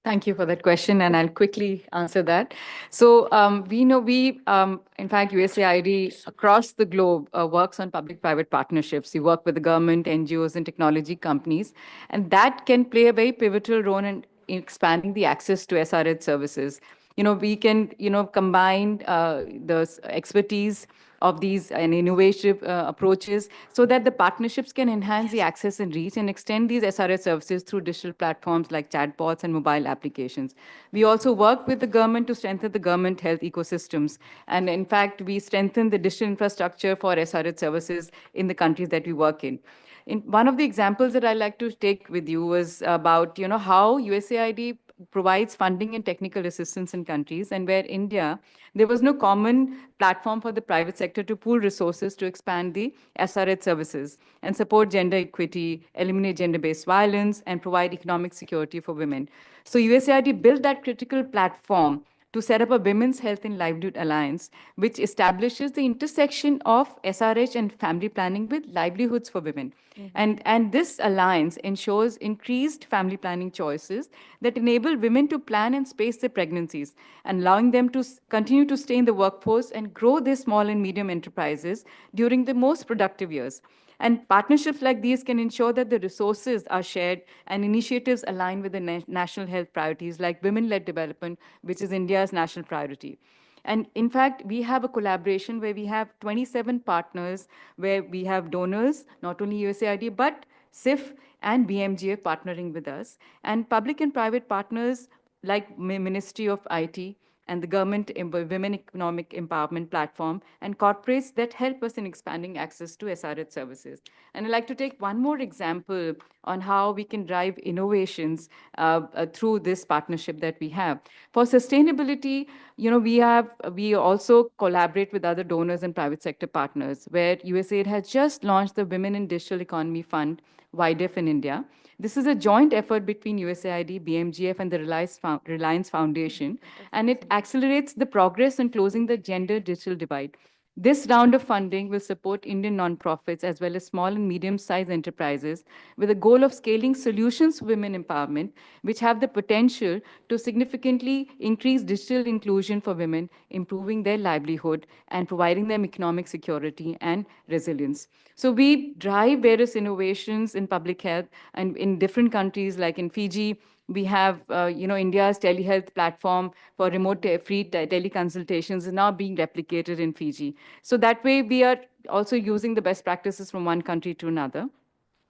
Thank you for that question, and I'll quickly answer that. So we know in fact, USAID across the globe works on public-private partnerships. We work with the government, NGOs, and technology companies, and that can play a very pivotal role in expanding the access to SRH services. We can, combine the expertise of these and innovative approaches so that the partnerships can enhance the access and reach and extend these SRH services through digital platforms like chatbots and mobile applications. We also work with the government to strengthen the government health ecosystems. And in fact, we strengthen the digital infrastructure for SRH services in the countries that we work in. One of the examples that I like to take with you was about, how USAID provides funding and technical assistance in countries, and where India, there was no common platform for the private sector to pool resources to expand the SRH services and support gender equity, eliminate gender-based violence, and provide economic security for women. So USAID built that critical platform to set up a Women's Health and Livelihood Alliance, which establishes the intersection of SRH and family planning with livelihoods for women. And this alliance ensures increased family planning choices that enable women to plan and space their pregnancies, and allowing them to continue to stay in the workforce and grow their small and medium enterprises during the most productive years. And partnerships like these can ensure that the resources are shared and initiatives align with the national health priorities like women-led development, which is India's national priority. And in fact, we have a collaboration where we have 27 partners, where we have donors, not only USAID, but SIF and BMGF partnering with us, and public and private partners like Ministry of IT, and the government Women Economic Empowerment Platform, and corporates that help us in expanding access to SRH services. And I'd like to take one more example on how we can drive innovations through this partnership that we have. For sustainability, we also collaborate with other donors and private sector partners, where USAID has just launched the Women in Digital Economy Fund, WIDEF in India. This is a joint effort between USAID, BMGF, and the Reliance Foundation, and it accelerates the progress in closing the gender digital divide. This round of funding will support Indian nonprofits as well as small and medium-sized enterprises with a goal of scaling solutions for women empowerment, which have the potential to significantly increase digital inclusion for women, improving their livelihood, and providing them economic security and resilience. So we drive various innovations in public health, and in different countries, like in Fiji, we have, India's telehealth platform for remote free teleconsultations is now being replicated in Fiji. So that way, we are also using the best practices from one country to another.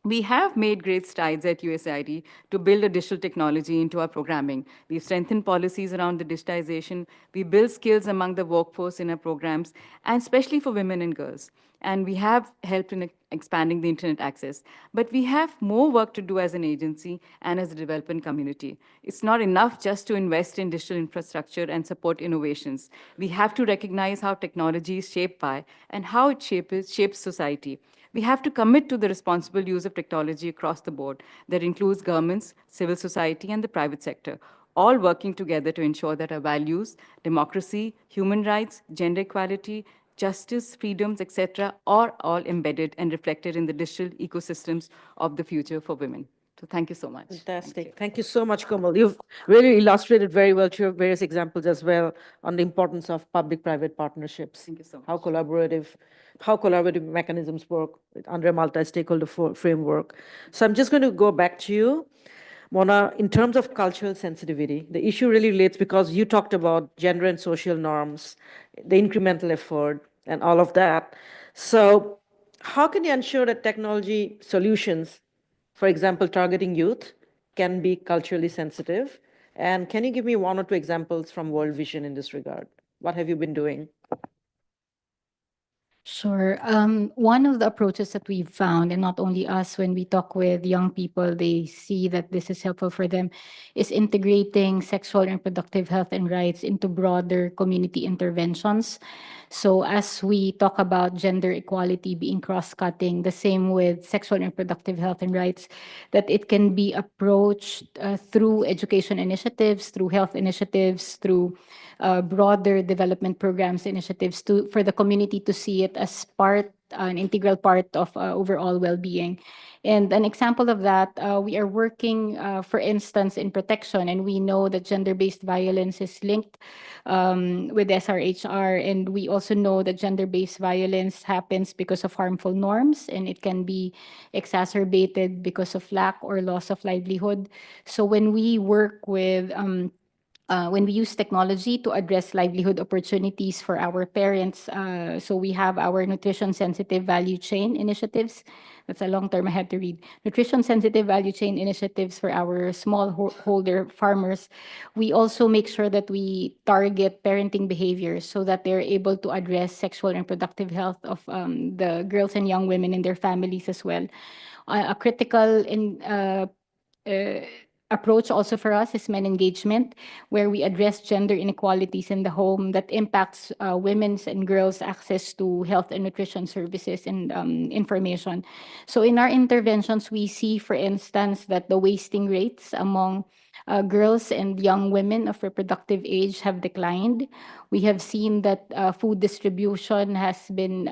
We have made great strides at USAID to build a digital technology into our programming. We've strengthened policies around the digitization. We build skills among the workforce in our programs, and especially for women and girls. And we have helped in expanding the internet access. But we have more work to do as an agency and as a development community. It's not enough just to invest in digital infrastructure and support innovations. We have to recognize how technology is shaped by and how it shapes society. We have to commit to the responsible use of technology across the board. That includes governments, civil society, and the private sector, all working together to ensure that our values, democracy, human rights, gender equality, justice, freedoms, etc., are all embedded and reflected in the digital ecosystems of the future for women. So thank you so much. Fantastic. Thank you so much, Komal. You've really illustrated very well to your various examples as well on the importance of public-private partnerships. Thank you so much. How collaborative mechanisms work under a multi-stakeholder framework. So I'm just going to go back to you, Mona, in terms of cultural sensitivity. The issue really relates because you talked about gender and social norms, the incremental effort, and all of that. So how can you ensure that technology solutions, for example, targeting youth, can be culturally sensitive? And can you give me one or two examples from World Vision in this regard? What have you been doing? Sure. One of the approaches that we've found, and not only us, when we talk with young people, they see that this is helpful for them, is integrating sexual and reproductive health and rights into broader community interventions. So as we talk about gender equality being cross-cutting, the same with sexual and reproductive health and rights, that it can be approached through education initiatives, through health initiatives, through broader development programs, initiatives for the community to see it as an integral part of overall well-being. And an example of that, we are working, for instance, in protection, and we know that gender-based violence is linked with SRHR, and we also know that gender-based violence happens because of harmful norms, and it can be exacerbated because of lack or loss of livelihood. So when we work with when we use technology to address livelihood opportunities for our parents. So we have our nutrition sensitive value chain initiatives. That's a long term I had to read. Nutrition sensitive value chain initiatives for our smallholder farmers. We also make sure that we target parenting behaviors so that they're able to address sexual and reproductive health of the girls and young women in their families as well. A critical approach also for us is men engagement, where we address gender inequalities in the home that impacts women's and girls' access to health and nutrition services and information. So in our interventions, we see, for instance, that the wasting rates among girls and young women of reproductive age have declined. We have seen that food distribution has been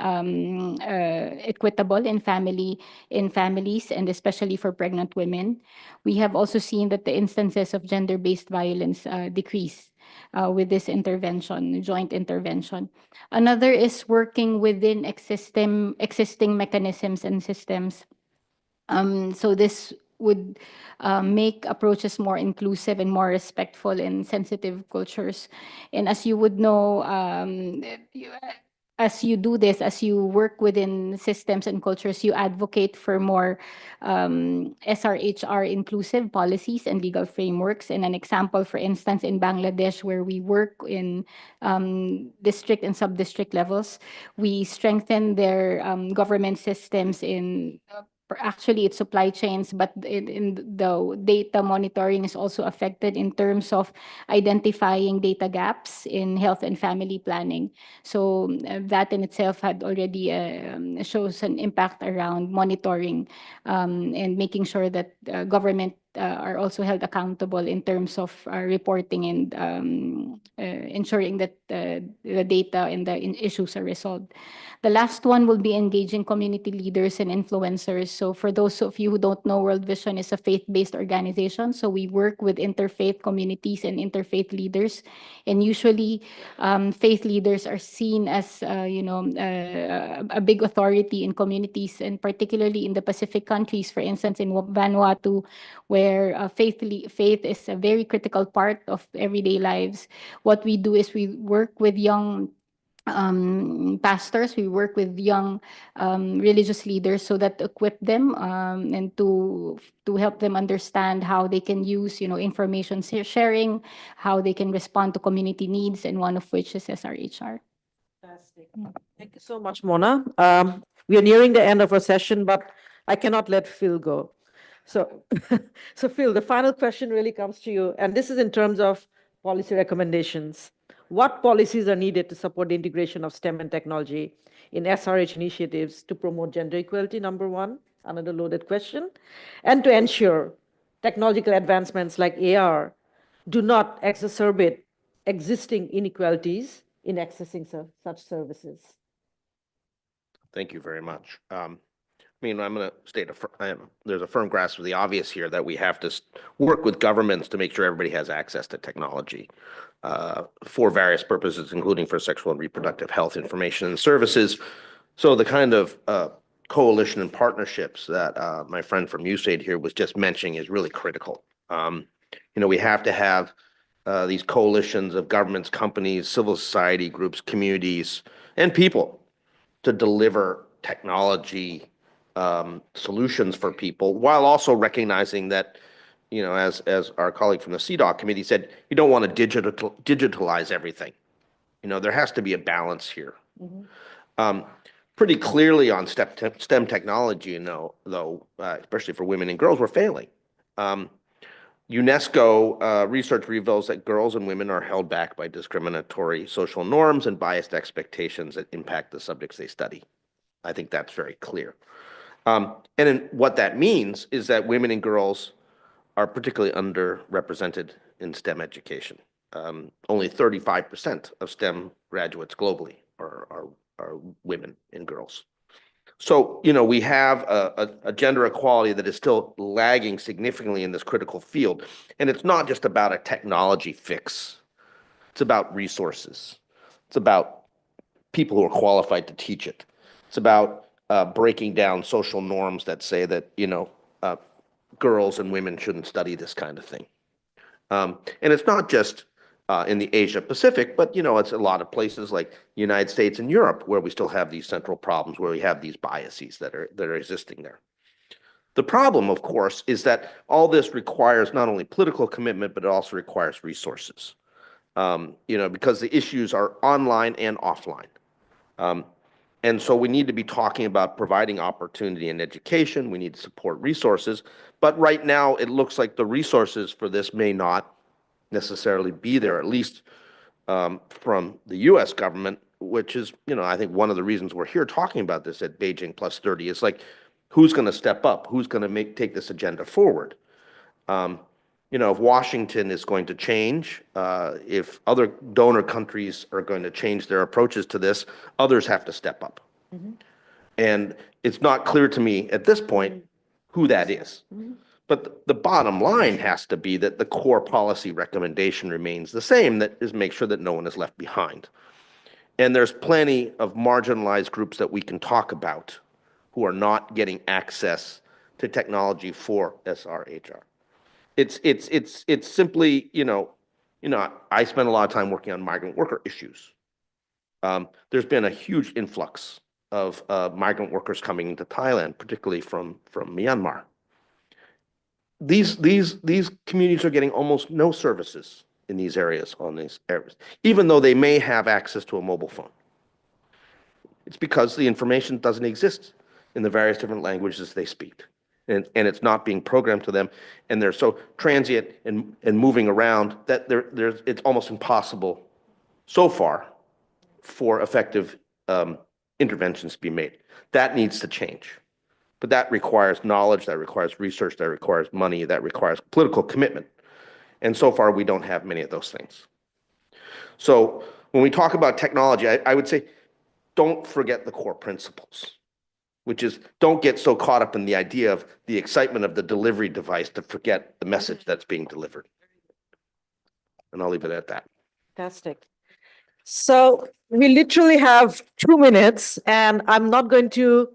equitable in families, and especially for pregnant women. We have also seen that the instances of gender-based violence decrease with this intervention, joint intervention. Another is working within existing mechanisms and systems. So this would make approaches more inclusive and more respectful in sensitive cultures. And as you would know, as you do this, as you work within systems and cultures, you advocate for more SRHR inclusive policies and legal frameworks. And an example, for instance, in Bangladesh, where we work in district and sub-district levels, we strengthen their government systems in actually it's supply chains, but in the data monitoring is also affected in terms of identifying data gaps in health and family planning. So that in itself had already shows an impact around monitoring and making sure that government are also held accountable in terms of reporting and ensuring that the data and the issues are resolved. The last one will be engaging community leaders and influencers. So for those of you who don't know, World Vision is a faith-based organization. So we work with interfaith communities and interfaith leaders. And usually faith leaders are seen as, a big authority in communities, and particularly in the Pacific countries, for instance, in Vanuatu, where faith is a very critical part of everyday lives. What we do is we work with young pastors, we work with young religious leaders so that equip them and to help them understand how they can use information sharing, how they can respond to community needs, and one of which is SRHR. Fantastic. Thank you so much, Mona. We are nearing the end of our session, but I cannot let Phil go. So, Phil, the final question really comes to you, and this is in terms of policy recommendations. What policies are needed to support the integration of STEM and technology in SRH initiatives to promote gender equality, number one, another loaded question, and to ensure technological advancements like AR do not exacerbate existing inequalities in accessing such services? Thank you very much. mean, I'm going to state there's a firm grasp of the obvious here that we have to work with governments to make sure everybody has access to technology for various purposes, including for sexual and reproductive health information and services. So the kind of coalition and partnerships that my friend from USAID here was just mentioning is really critical. We have to have these coalitions of governments, companies, civil society groups, communities, and people to deliver technology solutions for people, while also recognizing that, as our colleague from the CDOC committee said, you don't want to digitalize everything. There has to be a balance here. Pretty clearly on STEM technology, though, especially for women and girls, we're failing. UNESCO research reveals that girls and women are held back by discriminatory social norms and biased expectations that impact the subjects they study. I think that's very clear. And what that means is that women and girls are particularly underrepresented in STEM education. Only 35% of STEM graduates globally are women and girls. So, we have a gender equality that is still lagging significantly in this critical field. And it's not just about a technology fix. It's about resources. It's about people who are qualified to teach it. It's about breaking down social norms that say that, girls and women shouldn't study this kind of thing. And it's not just in the Asia Pacific, but it's a lot of places like the United States and Europe where we still have these central problems, where we have these biases that are existing there. The problem, of course, is that all this requires not only political commitment, but it also requires resources. Because the issues are online and offline. And so we need to be talking about providing opportunity and education. We need to support resources. But right now, it looks like the resources for this may not necessarily be there, at least from the US government, which is, I think one of the reasons we're here talking about this at Beijing Plus 30 is like, who's going to step up? Who's going to take this agenda forward? If Washington is going to change, if other donor countries are going to change their approaches to this, others have to step up. And it's not clear to me at this point who that is. But the bottom line has to be that the core policy recommendation remains the same, that is make sure that no one is left behind. And there's plenty of marginalized groups that we can talk about who are not getting access to technology for SRHR. It's simply, I spend a lot of time working on migrant worker issues. There's been a huge influx of migrant workers coming into Thailand, particularly from Myanmar. These communities are getting almost no services in these areas, even though they may have access to a mobile phone. It's because the information doesn't exist in the various different languages they speak. And it's not being programmed to them, and they're so transient and moving around that it's almost impossible so far for effective interventions to be made. That needs to change. But that requires knowledge, that requires research, that requires money, that requires political commitment. And so far, we don't have many of those things. So when we talk about technology, I would say, don't forget the core principles, which is don't get so caught up in the idea of the excitement of the delivery device to forget the message that's being delivered. And I'll leave it at that. Fantastic. So we literally have 2 minutes, and I'm not going to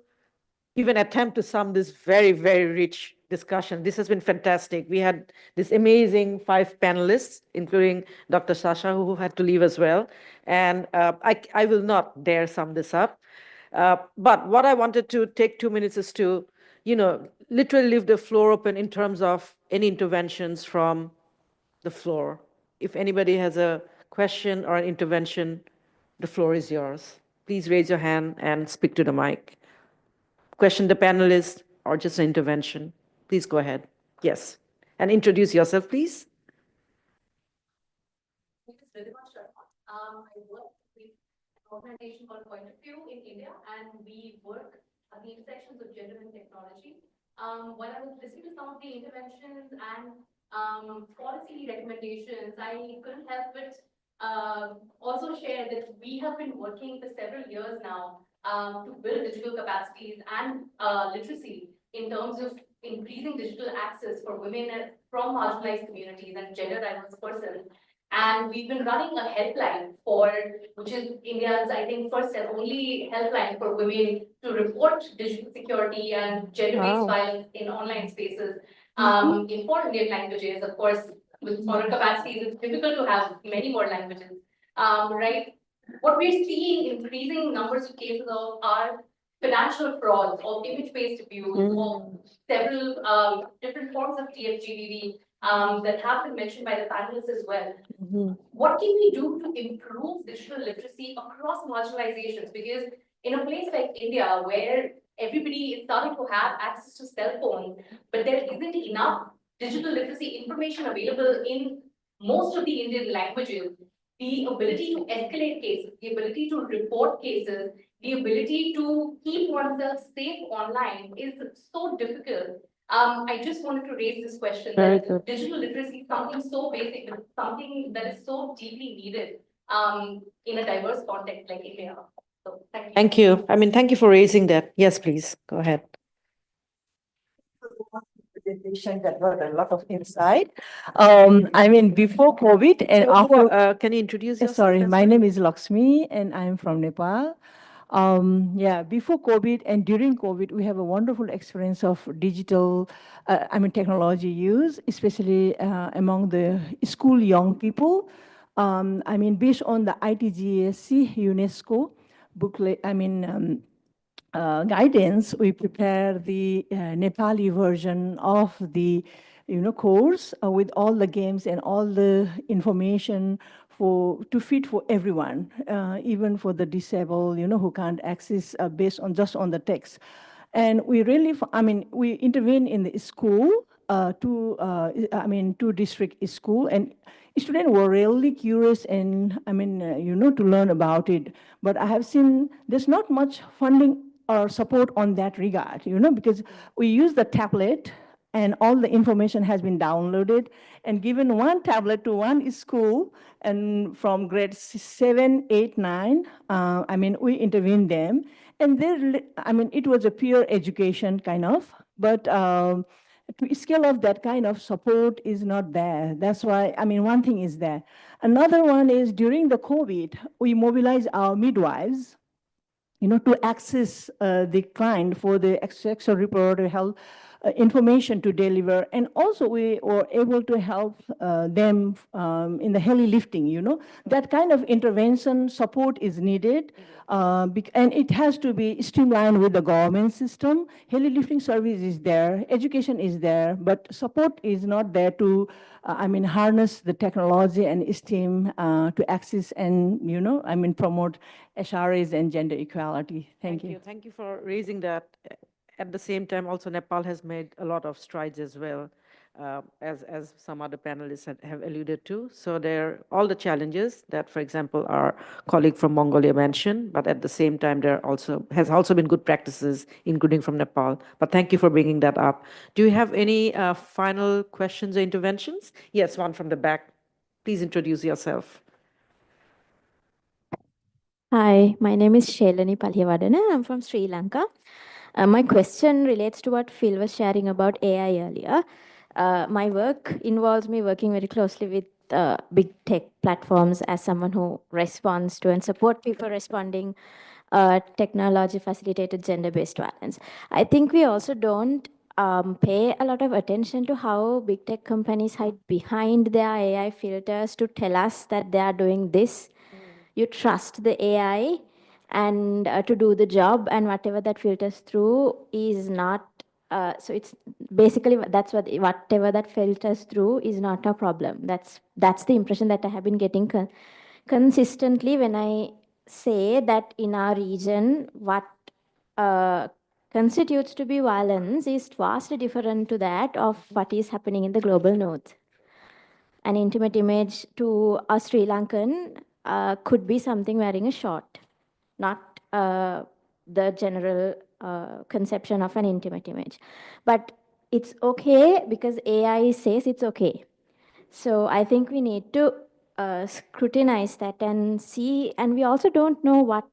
even attempt to sum this very, very rich discussion. This has been fantastic. We had this amazing 5 panelists, including Dr. Sasha, who had to leave as well. And I will not dare sum this up. But what I wanted to take 2 minutes is to, literally leave the floor open in terms of any interventions from the floor. If anybody has a question or an intervention, the floor is yours. Please raise your hand and speak to the mic. Question the panelists or just an intervention. Please go ahead. Yes. And introduce yourself, please. My name is Ridhima Sharma. I work with an organization called Point of View in India, and we work at the intersections of gender and technology. While I was listening to some of the interventions and policy recommendations, I couldn't help but also share that we have been working for several years now to build digital capacities and literacy in terms of increasing digital access for women from marginalized communities and gender diverse persons. And we've been running a helpline which is India's, I think, first and only helpline for women to report digital security and gender-based violence in online spaces in 4 Indian languages. Of course, with smaller capacities, it's difficult to have many more languages, right? What we're seeing increasing numbers of cases of are financial frauds, of image-based abuse, of several different forms of TFGBV that have been mentioned by the panelists as well. What can we do to improve digital literacy across marginalizations? Because in a place like India, where everybody is starting to have access to cell phones, but there isn't enough digital literacy information available in most of the Indian languages, the ability to escalate cases, the ability to report cases, the ability to keep oneself safe online is so difficult. I just wanted to raise this question that digital literacy is something so basic, but something that is so deeply needed in a diverse context like India. So thank you. Thank you. I mean, thank you for raising that. Yes, please, go ahead. Presentation that got a lot of insight. I mean, before COVID and after. Can you introduce yourself? Sorry, as my well? name is Lakshmi and I'm from Nepal. Yeah, before COVID and during COVID, we have a wonderful experience of digital, technology use, especially among the school young people. Based on the ITGSC UNESCO booklet, guidance, we prepare the Nepali version of the course with all the games and all the information to fit for everyone, even for the disabled, who can't access based on just on the text. And we really, we intervene in the school, two district school, and students were really curious and, to learn about it. But I have seen there's not much funding or support on that regard, because we use the tablet and all the information has been downloaded and given one tablet to one school, and from grade 7, 8, 9, we intervene them. And there, it was a pure education kind of, but to scale of that kind of support is not there. That's why, one thing is there. Another one is during the COVID, we mobilize our midwives, to access the client for the sexual reproductive health information to deliver. And also we were able to help them in the heavy lifting, That kind of intervention support is needed. And it has to be streamlined with the government system. Heavy lifting service is there, education is there, but support is not there to harness the technology and STEAM to access and, promote SRAs and gender equality. Thank you. Thank you for raising that. At the same time, also Nepal has made a lot of strides as well, as some other panelists have alluded to. So there are all the challenges that, for example, our colleague from Mongolia mentioned, but at the same time, there has also been good practices, including from Nepal. But thank you for bringing that up. Do you have any final questions or interventions? Yes, one from the back. Please introduce yourself. Hi, my name is Shelani Palhiwadana. I'm from Sri Lanka. My question relates to what Phil was sharing about AI earlier. My work involves me working very closely with big tech platforms as someone who responds to and support people responding technology facilitated gender-based violence. I think we also don't pay a lot of attention to how big tech companies hide behind their AI filters to tell us that they are doing this. You trust the AI and to do the job, and whatever that filters through is not, so it's basically, that's whatever that filters through is not a problem. That's the impression that I have been getting consistently when I say that in our region, what constitutes to be violence is vastly different to that of what is happening in the global north. An intimate image to a Sri Lankan could be something wearing a short, not the general conception of an intimate image. But it's okay because AI says it's okay. So I think we need to scrutinize that and see, and we also don't know what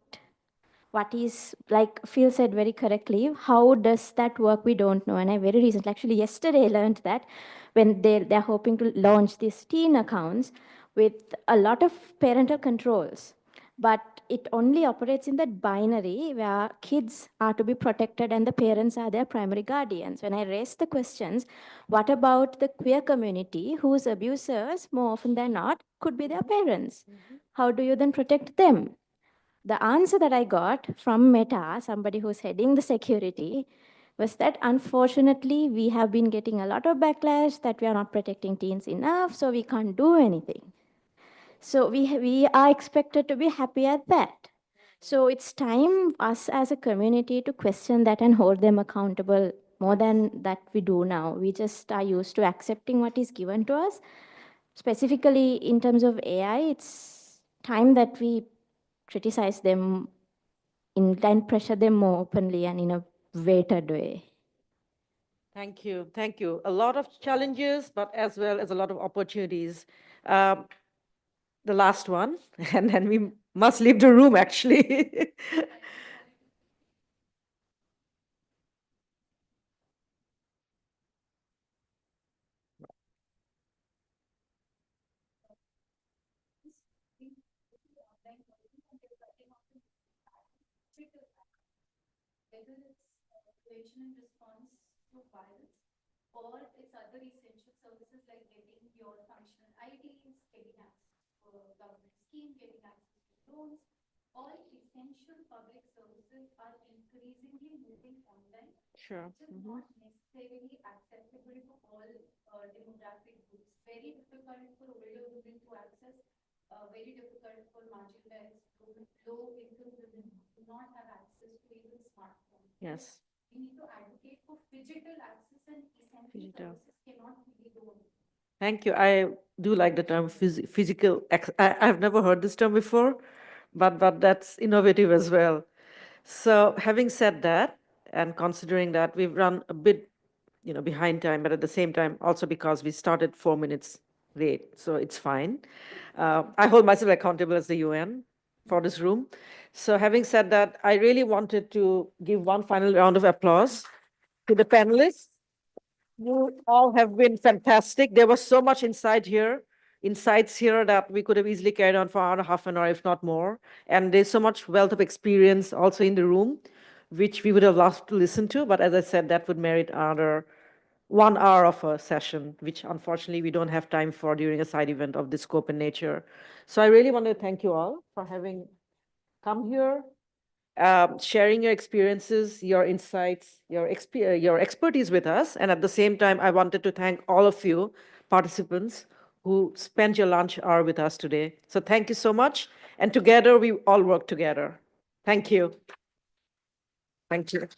what is, like Phil said very correctly, how does that work? We don't know. And I very recently, actually yesterday, learned that when they're hoping to launch these teen accounts with a lot of parental controls, but it only operates in that binary where kids are to be protected and the parents are their primary guardians. When I raised the questions, what about the queer community whose abusers, more often than not, could be their parents? How do you then protect them? The answer that I got from Meta, somebody who's heading the security, was that unfortunately we have been getting a lot of backlash that we are not protecting teens enough, so we can't do anything. So we are expected to be happy at that. So it's time us as a community to question that and hold them accountable more than that we do now. We just are used to accepting what is given to us. Specifically in terms of AI, it's time that we criticize them and pressure them more openly and in a weighted way. Thank you. Thank you. A lot of challenges, but as well as a lot of opportunities. The last one, and then we must leave the room, actually. Whether it's prevention and response to violence, or it's other essential services like getting your functional IDs, getting access to a government scheme, getting access to loans. All essential public services are increasingly moving online. Sure. Which is not necessarily accessible to all demographic groups. Very difficult for older women to access. Very difficult for marginalized women, low-income women do not have access to even smartphones. Yes. We need to advocate for physical access, and essential Physical. services cannot be the only. Thank you. I do like the term physical. I've never heard this term before, but that's innovative as well. So having said that, and considering that we've run a bit, behind time, but at the same time, also because we started 4 minutes late, so it's fine. I hold myself accountable as the UN for this room. So having said that, I really wanted to give one final round of applause to the panelists. You all have been fantastic. There was so much insights here that we could have easily carried on for half an hour, if not more. And there's so much wealth of experience also in the room, which we would have loved to listen to. But as I said, that would merit another 1 hour of a session, which unfortunately we don't have time for during a side event of this scope and nature. So I really want to thank you all for having come here, sharing your experiences, your insights, your expertise with us. And at the same time, I wanted to thank all of you participants who spent your lunch hour with us today. So thank you so much. And together, we all work together. Thank you. Thank you.